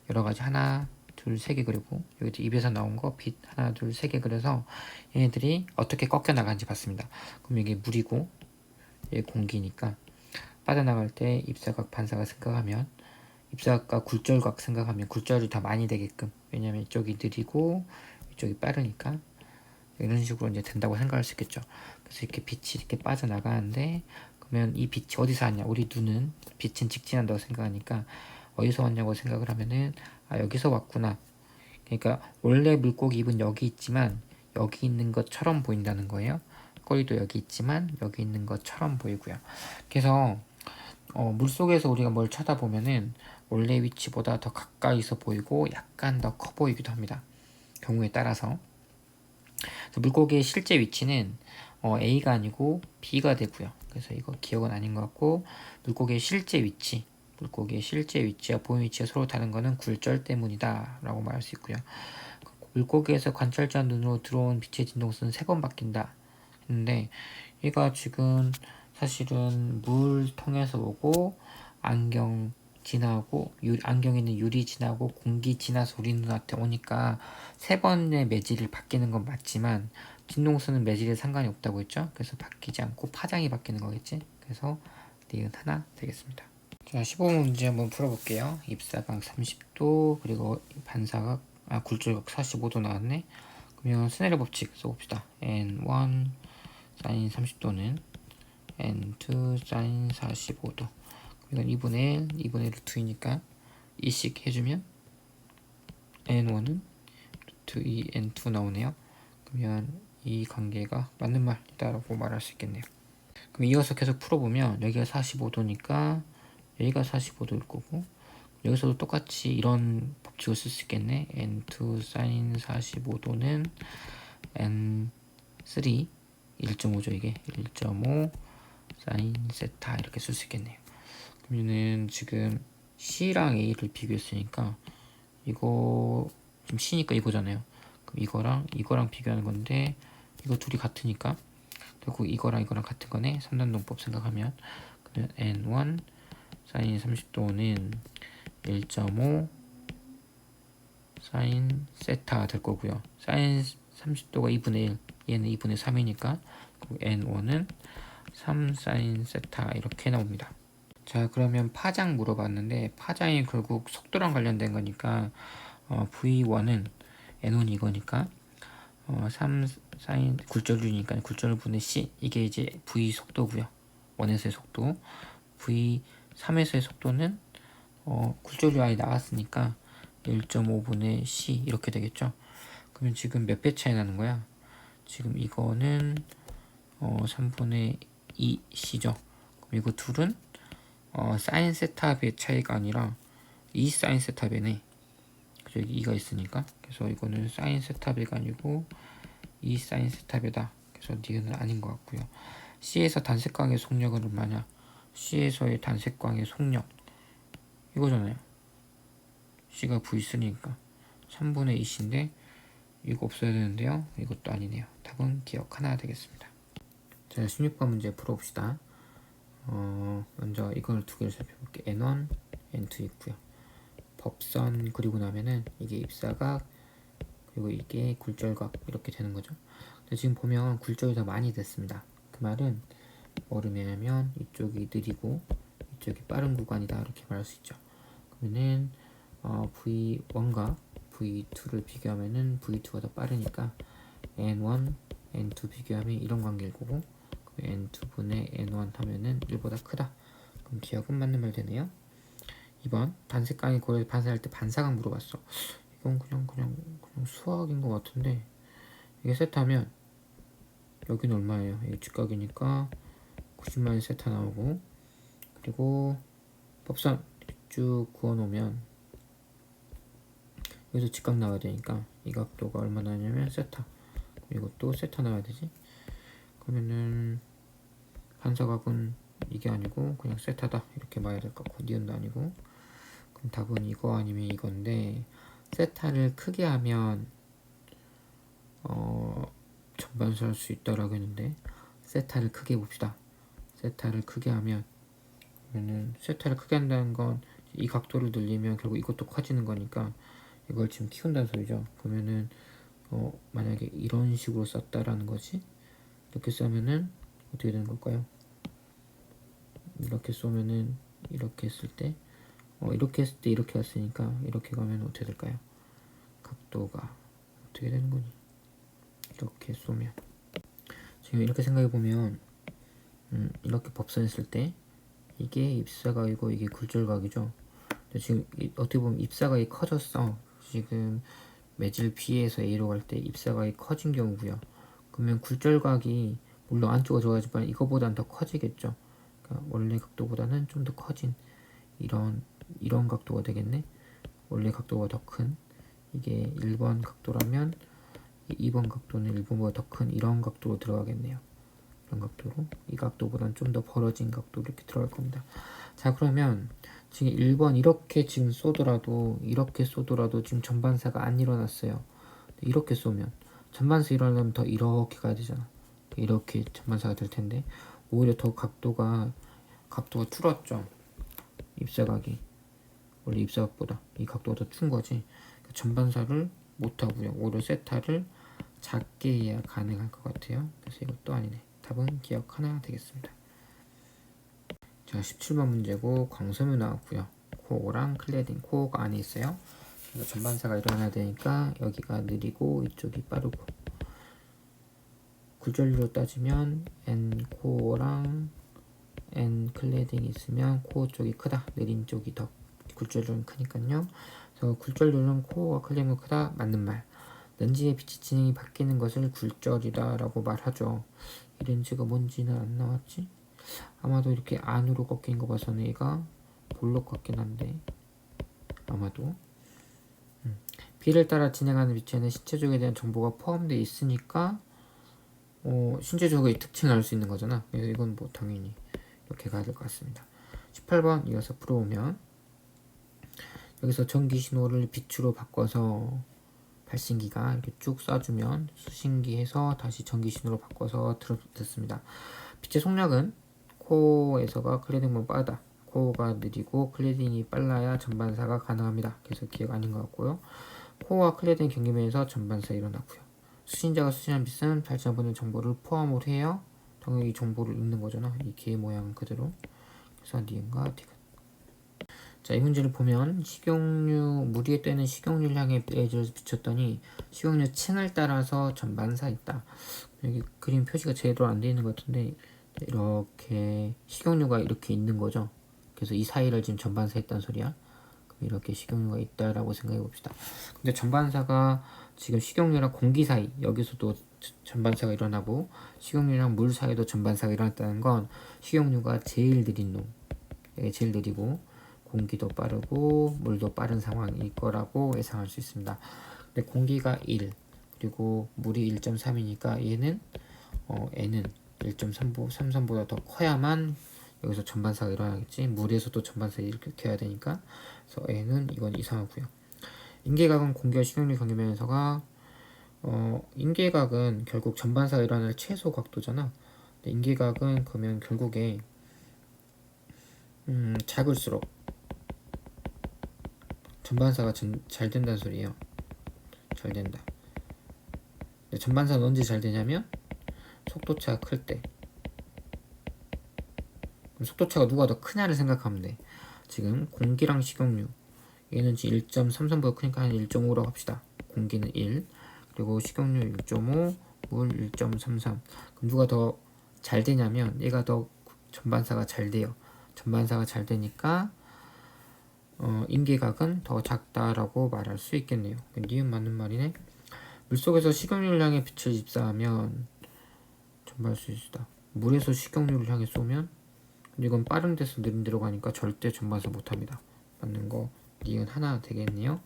여러 가지 하나 둘 세 개 그리고 여기 입에서 나온 거 빛 하나 둘 세 개 그려서 얘네들이 어떻게 꺾여 나가는지 봤습니다. 그럼 이게 물이고 얘 공기니까 빠져나갈 때 입사각 반사각 생각하면 입사각과 굴절각 생각하면 굴절이 더 많이 되게끔 왜냐면 이쪽이 느리고 이쪽이 빠르니까 이런 식으로 이제 된다고 생각할 수 있겠죠. 그래서 이렇게 빛이 이렇게 빠져나가는데 그러면 이 빛이 어디서 왔냐? 우리 눈은 빛은 직진한다고 생각하니까 어디서 왔냐고 생각을 하면은 여기서 왔구나. 그러니까 원래 물고기 입은 여기 있지만 여기 있는 것처럼 보인다는 거예요. 꼬리도 여기 있지만 여기 있는 것처럼 보이고요. 그래서 물속에서 우리가 뭘 쳐다보면은 원래 위치보다 더 가까이서 보이고 약간 더 커 보이기도 합니다. 경우에 따라서 물고기의 실제 위치는 A가 아니고 B가 되고요. 그래서 이거 기억은 아닌 것 같고 물고기의 실제 위치와 보이는 위치가 서로 다른 것은 굴절 때문이다 라고 말할 수 있고요. 물고기에서 관찰자 눈으로 들어온 빛의 진동수는 3번 바뀐다 했는데 얘가 지금 사실은 물 통해서 오고 안경 지나고 안경에 있는 유리 지나고 공기 지나서 우리 눈한테 오니까 3번의 매질을 바뀌는 건 맞지만 진동수는 매질에 상관이 없다고 했죠. 그래서 바뀌지 않고 파장이 바뀌는 거겠지. 그래서 니은 하나 되겠습니다. 자, 15번 문제 한번 풀어볼게요. 입사각 30도 그리고 반사각 굴절각 45도 나왔네. 그러면 스네일 법칙 써봅시다. n1 sin 30도는 n2 sin 45도. 이건 2분의 1, 2분의 루트2니까 2씩 해주면 n1은 루트 2 n2 나오네요. 그러면 이 관계가 맞는 말이다라고 말할 수 있겠네요. 그럼 이어서 계속 풀어보면 여기가 45도니까 여기가 45도일 거고 여기서도 똑같이 이런 법칙을 쓸 수 있겠네. n2 sin 45도는 n3 1.5죠. 이게 1.5 sin 세타 이렇게 쓸 수 있겠네요. 그러면은 지금 C랑 A를 비교했으니까 이거 지금 C니까 이거잖아요. 그럼 이거랑 비교하는 건데 이거 둘이 같으니까 결국 이거랑 같은 거네. 3단동법 생각하면 그러면 n1 sin 30도는 1.5 sin 세타 될 거고요. sin 30도가 2분의 1, 얘는 2분의 3이니까 n1은 3 sin 세타 이렇게 나옵니다. 자, 그러면 파장 물어봤는데 파장이 결국 속도랑 관련된 거니까 v1은 n1 이거니까 3 sin 굴절율이니까 굴절분의 c 이게 이제 v 속도고요. 1에서의 속도 v3에서의 속도는 굴절율 아예 나왔으니까 1.5분의 c 이렇게 되겠죠. 그러면 지금 몇 배 차이 나는 거야? 지금 이거는 3분의 2c죠. 그럼 이거 둘은 사인 세타의 차이가 아니라 2 사인 세타배네. 그죠? 2가 있으니까. 그래서 이거는 사인 세타배가 아니고 2 사인 세타배다. 그래서 니은은 아닌 것 같고요. C에서 단색광의 속력은 얼마냐? C에서의 단색광의 속력 이거잖아요. C가 V3니까 3분의 2C인데 이거 없어야 되는데요. 이것도 아니네요. 답은 기억 하나 되겠습니다. 자, 16번 문제 풀어봅시다. 먼저 이걸 두 개를 살펴볼게요. N1, N2 있고요. 법선 그리고 나면은 이게 입사각 그리고 이게 굴절각 이렇게 되는 거죠. 근데 지금 보면 굴절이 더 많이 됐습니다. 그 말은 뭐를 의미하냐면 이쪽이 느리고 이쪽이 빠른 구간이다 이렇게 말할 수 있죠. 그러면은 V1과 V2를 비교하면은 V2가 더 빠르니까 N1, N2 비교하면 이런 관계일 거고 N2분의 N1 하면은 1보다 크다. 그럼 기억은 맞는 말 되네요. 2번 반색강이 고려 반사할 때 반사각 물어봤어. 이건 그냥 수학인 것 같은데 이게 세타면 여기는 얼마예요? 이게 직각이니까 90만원 세타 나오고 그리고 법선 쭉 그어놓으면 여기서 직각 나와야 되니까 이 각도가 얼마 나냐면 세타 그리고 또 세타 나와야 되지. 그러면은 반사각은 이게 아니고 그냥 세타다 이렇게 말해야 될 것 같고 니은도 아니고 그럼 답은 이거 아니면 이건데 세타를 크게 하면 전반사 할 수 있다라고 했는데 세타를 크게 봅시다. 세타를 크게 하면 그러면은 세타를 크게 한다는 건 이 각도를 늘리면 결국 이것도 커지는 거니까 이걸 지금 키운다는 소리죠. 그러면은 만약에 이런 식으로 썼다라는 거지. 이렇게 쓰면은 어떻게 되는 걸까요? 이렇게 쏘면은 이렇게 했을 때 이렇게 했을 때 이렇게 왔으니까 이렇게 가면 어떻게 될까요? 각도가 어떻게 되는 거니? 이렇게 쏘면 지금 이렇게 생각해 보면 이렇게 법선했을 때 이게 입사각이고 이게 굴절각이죠. 근데 지금 어떻게 보면 입사각이 커졌어. 지금 매질 B에서 A로 갈 때 입사각이 커진 경우고요. 그러면 굴절각이 물론 안쪽으로 들어가지만 이거보다는 더 커지겠죠. 그러니까 원래 각도보다는 좀 더 커진 이런 각도가 되겠네. 원래 각도가 더 큰 이게 1번 각도라면 2번 각도는 1번보다 더 큰 이런 각도로 들어가겠네요. 이런 각도로 이 각도보다는 좀 더 벌어진 각도로 이렇게 들어갈 겁니다. 자, 그러면 지금 1번 이렇게 지금 이렇게 쏘더라도 지금 전반사가 안 일어났어요. 이렇게 쏘면 전반사 일어나면 더 이렇게 가야 되잖아. 이렇게 전반사가 될 텐데 오히려 더 각도가 줄었죠. 입사각이 원래 입사각보다 이 각도가 더 준 거지. 전반사를 못 하고요. 오히려 세타를 작게 해야 가능할 것 같아요. 그래서 이것도 아니네. 답은 기억 하나 되겠습니다. 자, 17번 문제고 광섬유 나왔고요. 코어랑 클레딩 코어가 안에 있어요. 그래서 전반사가 일어나야 되니까 여기가 느리고 이쪽이 빠르고 굴절률로 따지면 N 코어랑 N 클레딩이 있으면 코어 쪽이 크다. 느린 쪽이 더 굴절률은 크니까요. 그래서 굴절률은 코어가 클레딩보다 크다. 맞는 말. 렌즈의 빛이 진행이 바뀌는 것을 굴절이다 라고 말하죠. 이 렌즈가 뭔지는 안 나왔지? 아마도 이렇게 안으로 꺾인 거 봐서는 얘가 볼록 같긴 한데 아마도 빛을 따라 진행하는 빛에는 신체적에 대한 정보가 포함되어 있으니까 신체적의 특징을 알 수 있는 거잖아. 그래서 이건 뭐 당연히 이렇게 가야 될 것 같습니다. 18번 이어서 풀어보면 여기서 전기 신호를 빛으로 바꿔서 발신기가 이렇게 쭉 쏴주면 수신기에서 다시 전기 신호로 바꿔서 듣습니다. 빛의 속력은 코어에서가 클레딩보다 빠르다. 코어가 느리고 클레딩이 빨라야 전반사가 가능합니다. 그래서 기억 아닌 것 같고요. 코어와 클레딩 경계면에서 전반사 일어나고요. 수신자가 수신한 빛은 발신자 보낸 정보를 포함을 해요. 당연히 이 정보를 읽는 거잖아. 이 개 모양 그대로. 그래서 니은과 디귿. 자, 이 문제를 보면 물 위에 떠있는 식용유를 향해 레이저를 비췄더니 식용유 층을 따라서 전반사 있다. 여기 그림 표시가 제대로 안 되어 있는 것 같은데 이렇게 식용유가 이렇게 있는 거죠. 그래서 이 사이를 지금 전반사 했다는 소리야. 그럼 이렇게 식용유가 있다라고 생각해 봅시다. 근데 전반사가 지금 식용유랑 공기 사이 여기서도 전반사가 일어나고 식용유랑 물 사이도 전반사가 일어났다는 건 식용유가 제일 느린 놈. 이게 제일 느리고 공기도 빠르고 물도 빠른 상황일 거라고 예상할 수 있습니다. 근데 공기가 1 그리고 물이 1.3이니까 얘는 N은 1.33보다 더 커야만 여기서 전반사가 일어나겠지. 물에서도 전반사 이렇게 해야 되니까. 그래서 N은 이건 이상하고요. 인계각은 공기와 식용유 경계면에서가 인계각은 결국 전반사가 일어날 최소 각도잖아. 인기각은 그러면 결국에 작을수록 전반사가 잘 된다는 소리예요. 잘 된다. 근데 전반사는 언제 잘 되냐면 속도차가 클 때. 그럼 속도차가 누가 더 크냐를 생각하면 돼. 지금 공기랑 식용유 얘는 지금 1.33보다 크니까 한 1.5라고 합시다. 공기는 1, 그리고 식용유 1.5, 물 1.33. 그럼 누가 더 잘 되냐면 얘가 더 전반사가 잘 돼요. 전반사가 잘 되니까 인기각은 더 작다라고 말할 수 있겠네요. 니은 맞는 말이네. 물속에서 식용유를 향해 빛을 입사하면 전발수있다. 물에서 식용유를 향해 쏘면 이건 빠른 데서 느린 데로 가니까 절대 전반사 못합니다. 맞는 거 니은 하나 되겠네요.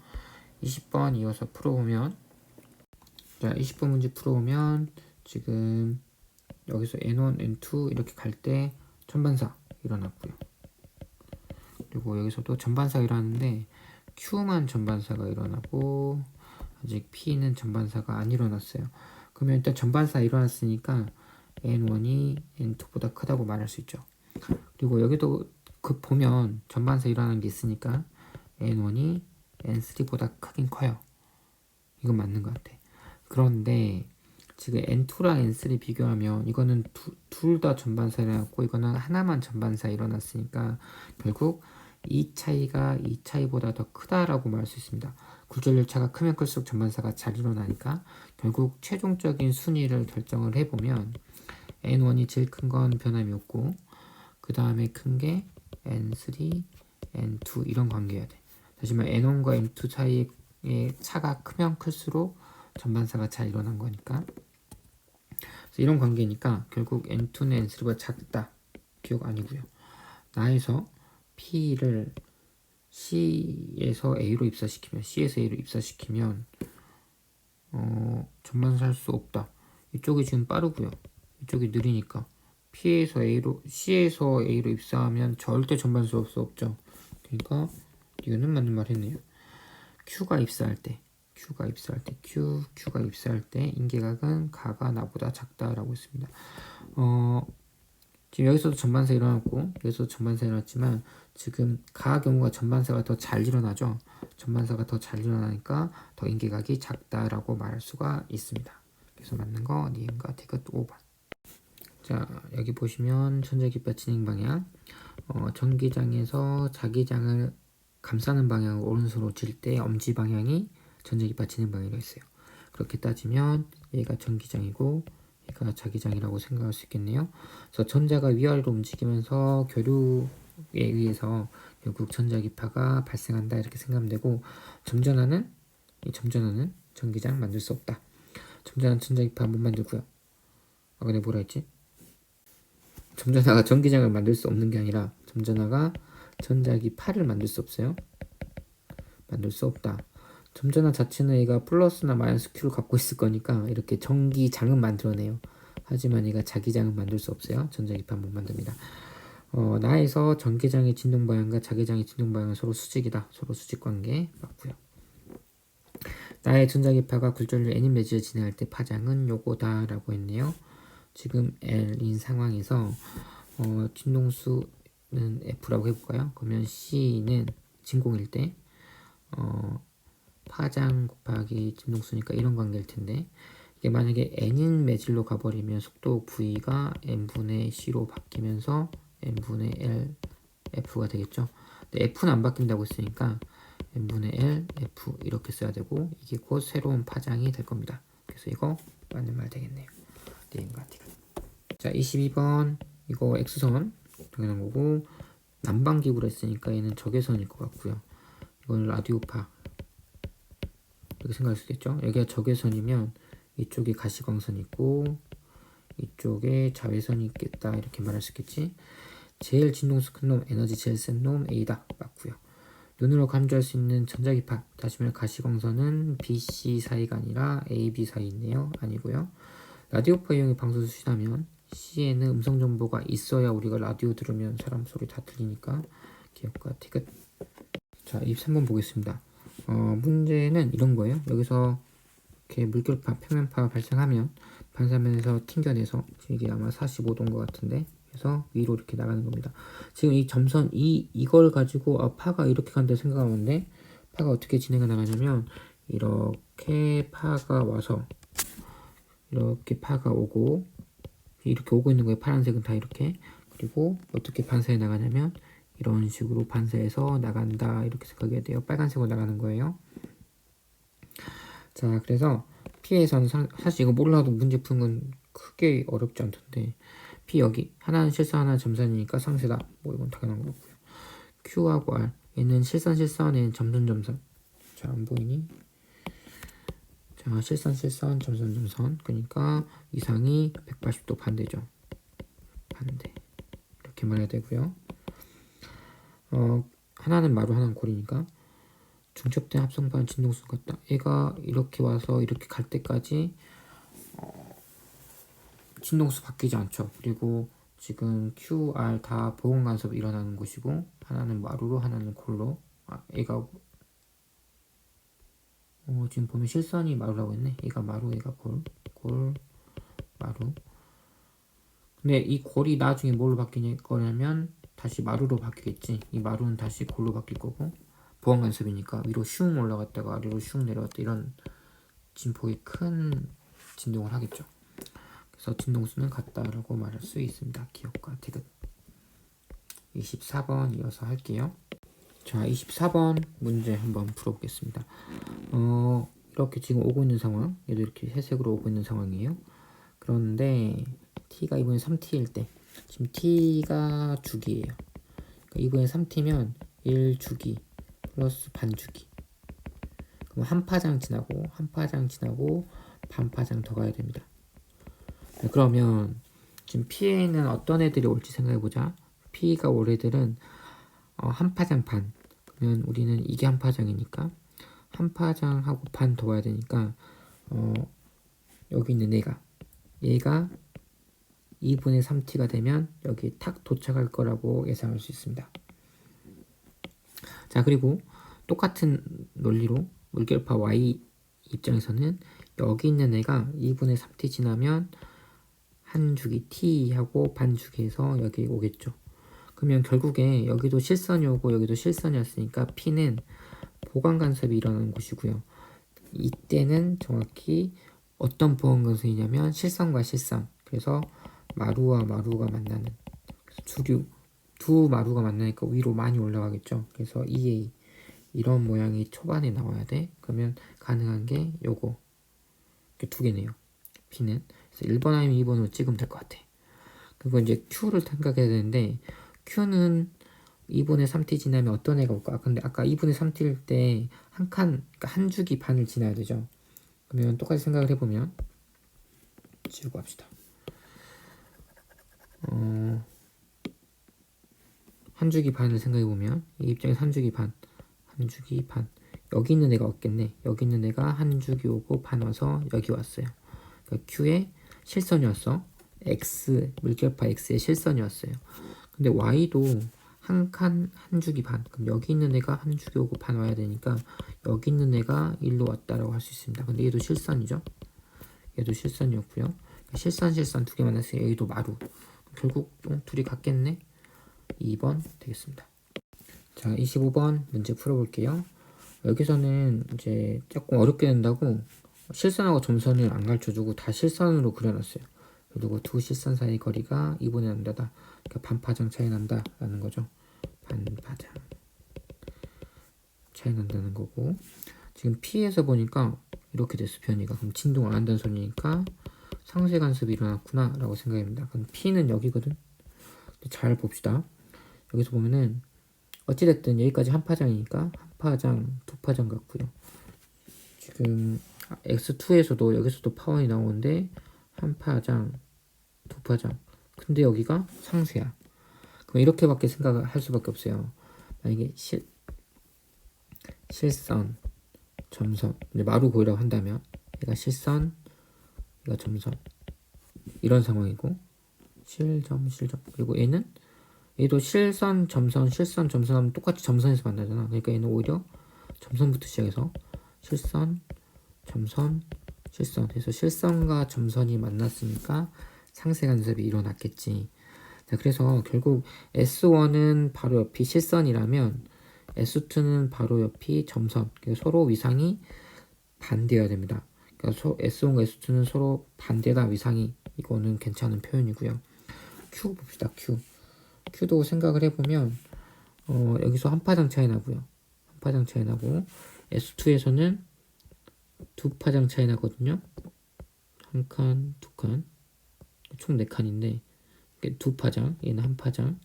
20번 이어서 풀어보면, 자 20번 문제 풀어보면 지금 여기서 N1, N2 이렇게 갈 때 전반사 일어났고요. 그리고 여기서도 전반사가 일어났는데 Q만 전반사가 일어나고 아직 P는 전반사가 안 일어났어요. 그러면 일단 전반사 일어났으니까 N1이 N2보다 크다고 말할 수 있죠. 그리고 여기도 그 보면 전반사 일어나는 게 있으니까 N1이 N3보다 크긴 커요. 이건 맞는 것 같아. 그런데 지금 N2랑 N3 비교하면 이거는 둘 다 전반사 일어났고 이거는 하나만 전반사 일어났으니까 결국 이 차이가 이 차이보다 더 크다라고 말할 수 있습니다. 굴절열차가 크면 클수록 전반사가 잘 일어나니까 결국 최종적인 순위를 결정을 해보면 N1이 제일 큰 건 변함이 없고 그 다음에 큰 게 N3, N2 이런 관계여야 돼. 다시 말해 N1과 N2 사이의 차가 크면 클수록 전반사가 잘 일어난 거니까. 그래서 이런 관계니까 결국 N2는 N3보다 작다. 기억 아니고요. 나에서 P를 C에서 A로 입사시키면 전반사 할 수 없다. 이쪽이 지금 빠르고요. 이쪽이 느리니까 C에서 A로 입사하면 절대 전반사 할 수 없죠. 그러니까 이거는 맞는 말 했네요. Q가 입사할 때 인계각은 가가 나보다 작다라고 했습니다. 지금 여기서도 전반사 일어났고 여기서도 전반사 일어났지만 지금 가 경우가 전반사가 더 잘 일어나죠. 전반사가 더 잘 일어나니까 더 인계각이 작다라고 말할 수가 있습니다. 그래서 맞는 거 니은과 디귿 5번. 자 여기 보시면 전자기파 진행 방향 전기장에서 자기장을 감싸는 방향을 오른손으로 칠 때 엄지 방향이 전자기파 진행 방향이라고 했어요. 그렇게 따지면 얘가 전기장이고 얘가 자기장이라고 생각할 수 있겠네요. 그래서 전자가 위아래로 움직이면서 교류에 의해서 결국 전자기파가 발생한다 이렇게 생각하면 되고 점전하는 전기장 만들 수 없다. 점전한 전자기파 못 만들고요. 아까 내가 뭐라 했지? 점전하가 전기장을 만들 수 없는 게 아니라 점전하가 전자기파를 만들 수 없어요. 만들 수 없다. 점전하 자체는 얘가 플러스나 마이너스 Q를 갖고 있을 거니까 이렇게 전기장은 만들어내요. 하지만 얘가 자기장은 만들 수 없어요. 전자기파 못 만듭니다. 나에서 전기장의 진동 방향과 자기장의 진동 방향은 서로 수직이다. 서로 수직 관계 맞고요. 나의 전자기파가 굴절률 N인 매질을 진행할 때 파장은 요거다라고 했네요. 지금 L인 상황에서 진동수는 F라고 해볼까요? 그러면 C는 진공일 때 파장 곱하기 진동수니까 이런 관계일 텐데 이게 만약에 N인 매질로 가버리면 속도 V가 N분의 C로 바뀌면서 N분의 L F가 되겠죠. 근데 F는 안 바뀐다고 했으니까 N분의 L F 이렇게 써야 되고 이게 곧 새로운 파장이 될 겁니다. 그래서 이거 맞는 말 되겠네요. 자 22번 이거 X선 당연한 거고 난방기구라 했으니까 얘는 적외선일 것 같고요. 이건 라디오파 이렇게 생각할 수 있겠죠. 여기가 적외선이면 이쪽에 가시광선이 있고 이쪽에 자외선이 있겠다 이렇게 말할 수 있겠지. 제일 진동수 큰 놈 에너지 제일 센 놈 A다 맞고요. 눈으로 감지할 수 있는 전자기파 다시 말해 가시광선은 BC 사이가 아니라 AB 사이 있네요. 아니고요. 라디오파 이용해 방송 수신하면 C에는 음성 정보가 있어야 우리가 라디오 들으면 사람 소리 다 들리니까 기억과 티귿. 자 23번 보겠습니다. 문제는 이런 거예요. 여기서 이렇게 물결파, 표면파 발생하면 반사면에서 튕겨내서 이게 아마 45도인 것 같은데 그래서 위로 이렇게 나가는 겁니다. 지금 이 점선 이걸 가지고 파가 이렇게 간다 생각하는데 파가 어떻게 진행해 나가냐면 이렇게 파가 와서 이렇게 파가 오고 이렇게 오고 있는 거예요. 파란색은 다 이렇게. 그리고 어떻게 반사해 나가냐면 이런 식으로 반사해서 나간다 이렇게 생각해야 돼요. 빨간색으로 나가는 거예요. 자, 그래서 P에서는 사실 이거 몰라도 문제 푸는 건 크게 어렵지 않던데 P 여기 하나는 실선 하나는 점선이니까 상세다. 뭐 이건 당연한 거고요. Q하고 R 얘는 실선 얘는 점선. 자, 안 보이니? 자, 실선 점선 그러니까 이상이 180도 반대죠. 반대 이렇게 말해야 되고요. 하나는 마루 하나는 골이니까 중첩된 합성반 진동수 같다. 얘가 이렇게 와서 이렇게 갈 때까지 진동수 바뀌지 않죠. 그리고 지금 Q, R 다 보건 간섭이 일어나는 곳이고 하나는 마루로 하나는 골로 얘가 지금 보면 실선이 마루라고 했네. 얘가 마루 얘가 골 마루. 근데 이 골이 나중에 뭘로 바뀔 거냐면 다시 마루로 바뀌겠지. 이 마루는 다시 골로 바뀔 거고 보건 간섭이니까 위로 슝 올라갔다가 아래로 슝 내려갔다 이런 진폭이 큰 진동을 하겠죠. 그래서 진동수는 같다라고 말할 수 있습니다. 기억과 디귿. 24번 이어서 할게요. 자, 24번 문제 한번 풀어보겠습니다. 이렇게 지금 오고 있는 상황, 얘도 이렇게 회색으로 오고 있는 상황이에요. 그런데 t가 2분의 3t일 때 지금 t가 주기예요. 그러니까 2분의 3t면 1주기 플러스 반주기. 그럼 한 파장 지나고 반 파장 더 가야 됩니다. 그러면 지금 P에는 어떤 애들이 올지 생각해보자. P가 올 애들은 한 파장 반. 그러면 우리는 이게 한 파장이니까 한 파장하고 반 더 와야 되니까 여기 있는 얘가 2분의 3t가 되면 여기 탁 도착할 거라고 예상할 수 있습니다. 자, 그리고 똑같은 논리로 물결파 Y 입장에서는 여기 있는 애가 2분의 3t 지나면 한 주기 t하고 반 주기에서 여기 오겠죠. 그러면 결국에 여기도 실선이 오고 여기도 실선이었으니까 P는 보강 간섭이 일어나는 곳이고요. 이때는 정확히 어떤 보강 간섭이냐면 실선과 실선. 그래서 마루와 마루가 만나는 주류 두 마루가 만나니까 위로 많이 올라가겠죠. 그래서 EA 이런 모양이 초반에 나와야 돼. 그러면 가능한 게 요거 이렇게 두 개네요. P는 그래서 1번 아니면 2번으로 찍으면 될 것 같아. 그리고 이제 Q를 생각해야 되는데 Q는 2분의 3t 지나면 어떤 애가 올까? 근데 아까 2분의 3t일 때 한 칸, 그러니까 한 주기 반을 지나야 되죠. 그러면 똑같이 생각을 해보면 지우고 합시다. 한 주기 반을 생각해보면 이 입장에서 한 주기 반 여기 있는 애가 없겠네. 여기 있는 애가 한 주기 오고 반 와서 여기 왔어요. 그러니까 Q의 실선이 왔어. X 물결파 X의 실선이 왔어요. 근데 Y도 한 주기 반. 그럼 여기 있는 애가 한 주기 오고 반 와야 되니까 여기 있는 애가 일로 왔다라고 할 수 있습니다. 근데 얘도 실선이죠. 얘도 실선이었고요. 실선 두 개 만났으니 여기도 마루. 결국 둘이 같겠네. 2번 되겠습니다. 자, 25번 문제 풀어볼게요. 여기서는 이제 조금 어렵게 된다고 실선하고 점선을 안 가르쳐주고 다 실선으로 그려놨어요. 그리고 두 실선 사이 거리가 2분의 란다다. 그러니까 반파장 차이 난다라는 거죠. 반파장 차이 난다는 거고 지금 P에서 보니까 이렇게 됐어. 변이가. 그럼 진동을 안 한다는 소리니까 상쇄 간섭이 일어났구나 라고 생각합니다. 그럼 P는 여기거든. 잘 봅시다. 여기서 보면은 어찌됐든 여기까지 한 파장이니까 한 파장, 두 파장 같고요. 지금 X2에서도 여기서도 파원이 나오는데 한 파장, 두 파장. 근데 여기가 상쇄야. 그럼 이렇게밖에 생각을 할 수밖에 없어요. 만약에 실선, 점선, 이제 마루 고이라고 한다면 얘가 실선, 얘가 점선 이런 상황이고 실점 그리고 얘도 실선, 점선 하면 똑같이 점선에서 만나잖아. 그러니까 얘는 오히려 점선부터 시작해서 실선, 점선, 실선. 그래서 실선과 점선이 만났으니까 상세 간섭이 일어났겠지. 자, 그래서 결국 S1은 바로 옆이 실선이라면 S2는 바로 옆이 점선. 그래서 서로 위상이 반대여야 됩니다. 그러니까 S1과 S2는 서로 반대다 위상이. 이거는 괜찮은 표현이고요. Q 봅시다. Q도 생각을 해보면 여기서 한 파장 차이 나고요. 한 파장 차이 나고 S2에서는 두 파장 차이 나거든요. 한 칸, 두 칸. 총 네 칸인데 두 파장, 얘는 한 파장.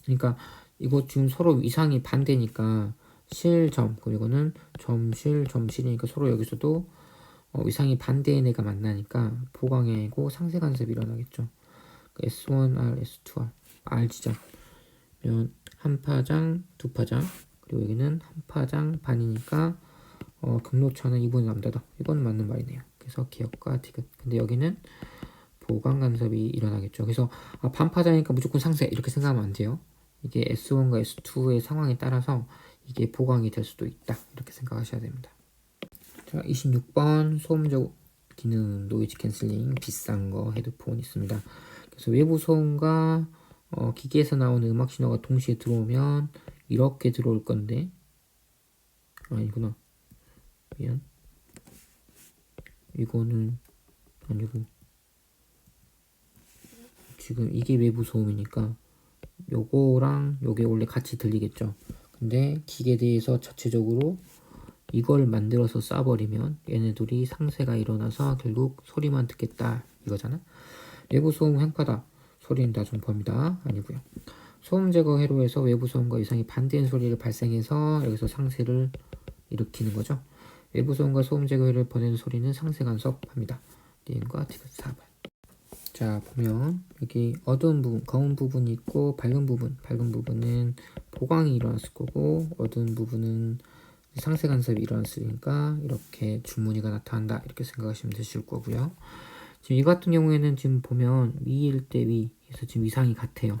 그러니까 이거 지금 서로 위상이 반대니까 실점, 그리고는 점실, 점실이니까 서로 여기서도 위상이 반대인 애가 만나니까 보강해고 상세 간섭이 일어나겠죠. S1R, S2R, R 지점면 한 파장, 두 파장, 그리고 여기는 한 파장 반이니까 경로차는 2분의 람다다. 이거는 맞는 말이네요. 그래서 기억과 디귿. 근데 여기는 보강 간섭이 일어나겠죠. 그래서 반파장이니까 무조건 상세 이렇게 생각하면 안 돼요. 이게 S1과 S2의 상황에 따라서 이게 보강이 될 수도 있다. 이렇게 생각하셔야 됩니다. 자, 26번 소음적 기능 노이즈 캔슬링 비싼 거 헤드폰 있습니다. 그래서 외부 소음과 기기에서 나오는 음악 신호가 동시에 들어오면 이렇게 들어올 건데 아니구나. 미안. 이거는 아니고 지금 이게 외부 소음이니까 요거랑 요게 원래 같이 들리겠죠. 근데 기계대에서 자체적으로 이걸 만들어서 쏴버리면 얘네들이 상쇄가 일어나서 결국 소리만 듣겠다 이거잖아. 외부 소음 횡파다. 소리는 다중포입니다. 아니고요. 소음 제거 회로에서 외부 소음과 이상이 반대인 소리를 발생해서 여기서 상쇄를 일으키는 거죠. 외부 소음과 소음 제거 회로를 보내는 소리는 상쇄 간섭합니다. 니은과 디귿 4번. 자, 보면 여기 어두운 부분, 검은 부분이 있고 밝은 부분은 보강이 일어났을 거고 어두운 부분은 상세 간섭이 일어났으니까 이렇게 줄무늬가 나타난다 이렇게 생각하시면 되실 거고요. 지금 이 같은 경우에는 지금 보면 위일 때 위, 그래서 지금 위상이 같아요.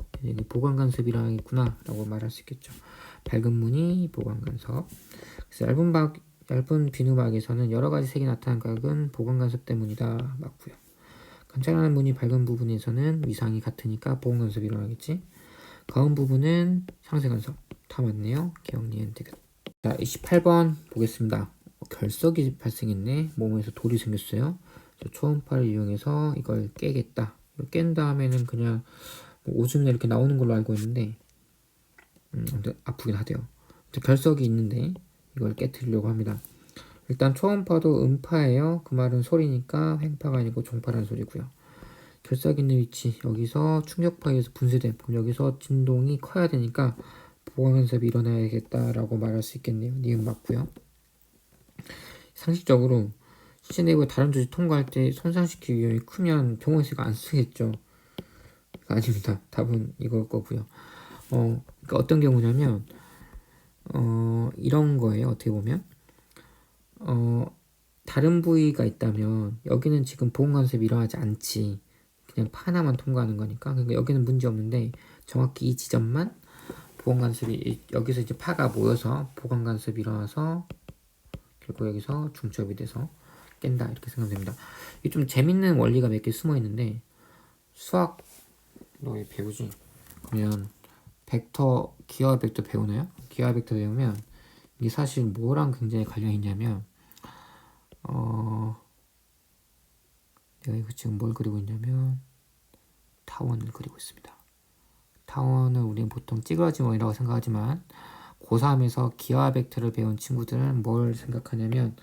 보강 간섭이라겠구나 라고 말할 수 있겠죠. 밝은 무늬 보강 간섭. 그래서 얇은 비누막에서는 여러 가지 색이 나타난 각은 보강 간섭 때문이다 맞고요. 간단한 무늬 밝은 부분에서는 위상이 같으니까 보강 간섭이 일어나겠지. 검은 부분은 상세 간섭. 다 맞네요. 기억 니은 디귿. 자, 28번 보겠습니다. 결석이 발생했네. 몸에서 돌이 생겼어요. 초음파를 이용해서 이걸 깨겠다. 이걸 깬 다음에는 그냥 오줌이 이렇게 나오는 걸로 알고 있는데 아프긴 하대요. 결석이 있는데 이걸 깨뜨리려고 합니다. 일단 초음파도 음파예요. 그 말은 소리니까 횡파가 아니고 종파라는 소리고요. 결석 있는 위치 여기서 충격파에 의해서 분쇄됨. 그럼 여기서 진동이 커야 되니까 보강 간섭이 일어나야겠다라고 말할 수 있겠네요. 니은 맞고요. 상식적으로 신체 내부의 다른 조직 통과할 때 손상시킬 위험이 크면 병원에서 이거 안 쓰겠죠. 아닙니다. 답은 이걸 거고요. 그러니까 어떤 경우냐면 이런 거예요. 어떻게 보면 다른 부위가 있다면 여기는 지금 보강 간섭이 일어나지 않지. 그냥 파 하나만 통과하는 거니까. 그러니까 여기는 문제 없는데 정확히 이 지점만 보강 간섭이 여기서 이제 파가 모여서 보강 간섭이 일어나서 결국 여기서 중첩이 돼서 깬다 이렇게 생각하면 됩니다. 이게 좀 재밌는 원리가 몇 개 숨어 있는데 수학 너 배우지? 그러면 벡터 기하 벡터 배우나요? 기하 벡터 배우면 이게 사실 뭐랑 굉장히 관련이 있냐면 내가 이거 지금 뭘 그리고 있냐면 타원을 그리고 있습니다. 타원을 우리는 보통 찌그러진 원이라고 생각하지만 고3에서 기하 벡터를 배운 친구들은 뭘 생각하냐면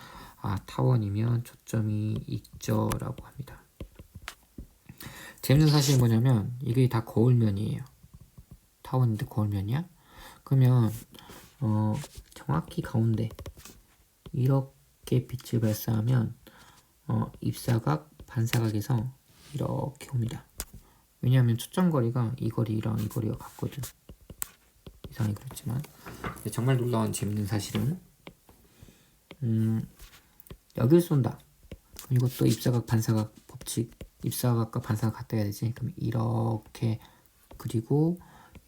타원이면 초점이 있죠라고 합니다. 재밌는 사실이 뭐냐면 이게 다 거울면이에요. 타원인데 거울면이야? 그러면 정확히 가운데 이렇게 빛을 발사하면 입사각, 반사각에서 이렇게 옵니다. 왜냐하면 초점거리가 이 거리랑 이 거리가 같거든. 이상하게 그렇지만 정말 놀라운 재밌는 사실은 여길 쏜다. 이것도 입사각, 반사각 법칙, 입사각과 반사각 같다 해야 되지. 그럼 이렇게 그리고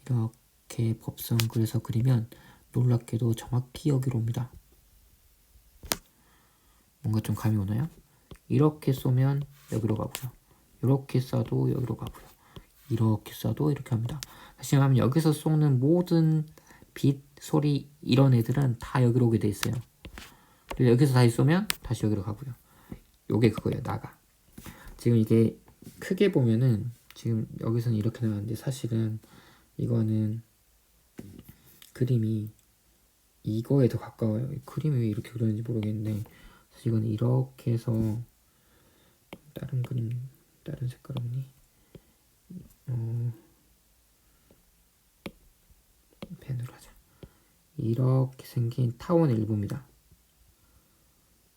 이렇게 법선 그려서 그리면 놀랍게도 정확히 여기로 옵니다. 뭔가 좀 감이 오나요? 이렇게 쏘면 여기로 가고요. 이렇게 쏴도 여기로 가고요. 이렇게 쏴도 이렇게 합니다. 다시 말하면 여기서 쏘는 모든 빛, 소리 이런 애들은 다 여기로 오게 돼 있어요. 그리고 여기서 다시 쏘면 다시 여기로 가고요. 요게 그거예요. 나가. 지금 이게 크게 보면은 지금 여기서는 이렇게 나왔는데 사실은 이거는 그림이 이거에 더 가까워요. 그림이 왜 이렇게 그렸는지 모르겠는데 사실 이건 이렇게 해서 다른 그림, 다른 색깔 없니? 펜으로 하자. 이렇게 생긴 타원 일부입니다.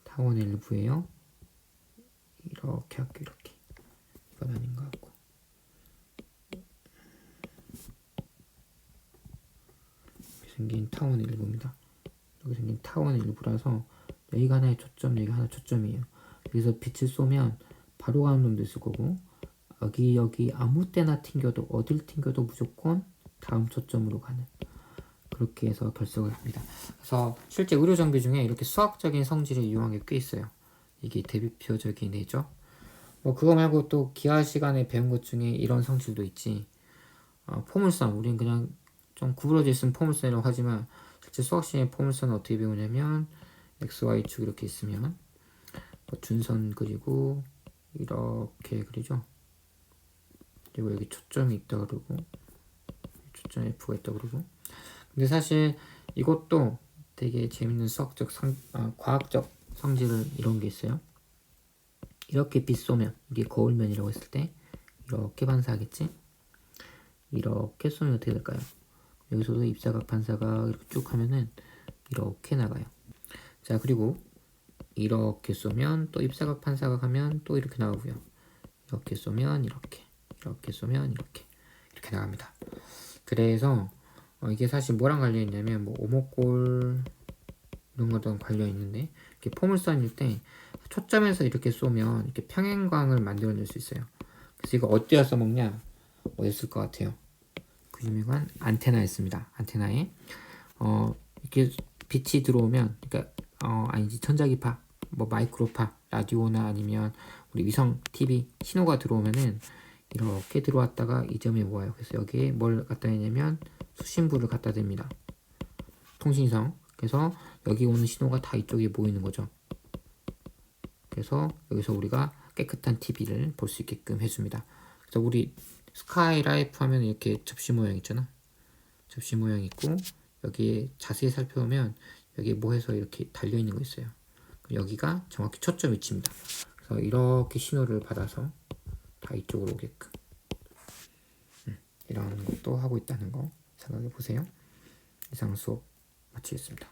타원 일부예요. 이렇게 할게요. 이렇게. 이건 아닌 것 같고. 이렇게 생긴 타원 일부입니다. 이렇게 생긴 타원 일부라서 여기가 하나의 초점, 여기가 하나 초점이에요. 여기서 빛을 쏘면 바로 가는 놈도 있을 거고 여기 아무 때나 튕겨도 어딜 튕겨도 무조건 다음 초점으로 가는 그렇게 해서 결석을 합니다. 그래서 실제 의료 장비 중에 이렇게 수학적인 성질을 이용한 게 꽤 있어요. 이게 대표적인 애죠. 뭐 그거 말고 또 기하 시간에 배운 것 중에 이런 성질도 있지. 포물선, 우린 그냥 좀 구부러져 있으면 포물선이라고 하지만 실제 수학 시간에 포물선은 어떻게 배우냐면 x, y축 이렇게 있으면 뭐 준선 그리고 이렇게 그리죠. 그리고 여기 초점이 있다 그러고 초점 F가 있다 그러고 근데 사실 이것도 되게 재밌는 과학적 성질을 이런 게 있어요. 이렇게 빛 쏘면 이게 거울면이라고 했을 때 이렇게 반사하겠지? 이렇게 쏘면 어떻게 될까요? 여기서도 입사각 반사가 이렇게 쭉 하면은 이렇게 나가요. 자, 그리고 이렇게 쏘면 또 입사각 반사각 하면 또 이렇게 나오고요. 이렇게 쏘면 이렇게 쏘면 이렇게 나갑니다. 그래서 이게 사실 뭐랑 관련 있냐면 뭐 오목골 이런 거랑 관련 있는데 이렇게 포물선일 때 초점에서 이렇게 쏘면 이렇게 평행광을 만들어낼 수 있어요. 그래서 이거 어디다 써먹냐? 어디 쓸 것 같아요? 그 유명한 안테나에 씁니다. 안테나에 이렇게 빛이 들어오면 그러니까 아니지 전자기파 뭐 마이크로파 라디오나 아니면 우리 위성 TV 신호가 들어오면은 이렇게 들어왔다가 이 점에 모아요. 그래서 여기에 뭘 갖다 대냐면 수신부를 갖다 댑니다. 통신성. 그래서 여기 오는 신호가 다 이쪽에 모이는 거죠. 그래서 여기서 우리가 깨끗한 TV를 볼 수 있게끔 해줍니다. 그래서 우리 스카이라이프 하면 이렇게 접시 모양 있잖아. 접시 모양 있고 여기에 자세히 살펴보면 여기 뭐 해서 이렇게 달려있는 거 있어요. 여기가 정확히 초점 위치입니다. 그래서 이렇게 신호를 받아서 다 이쪽으로 오게끔 이런 것도 하고 있다는 거 생각해 보세요. 이상 수업 마치겠습니다.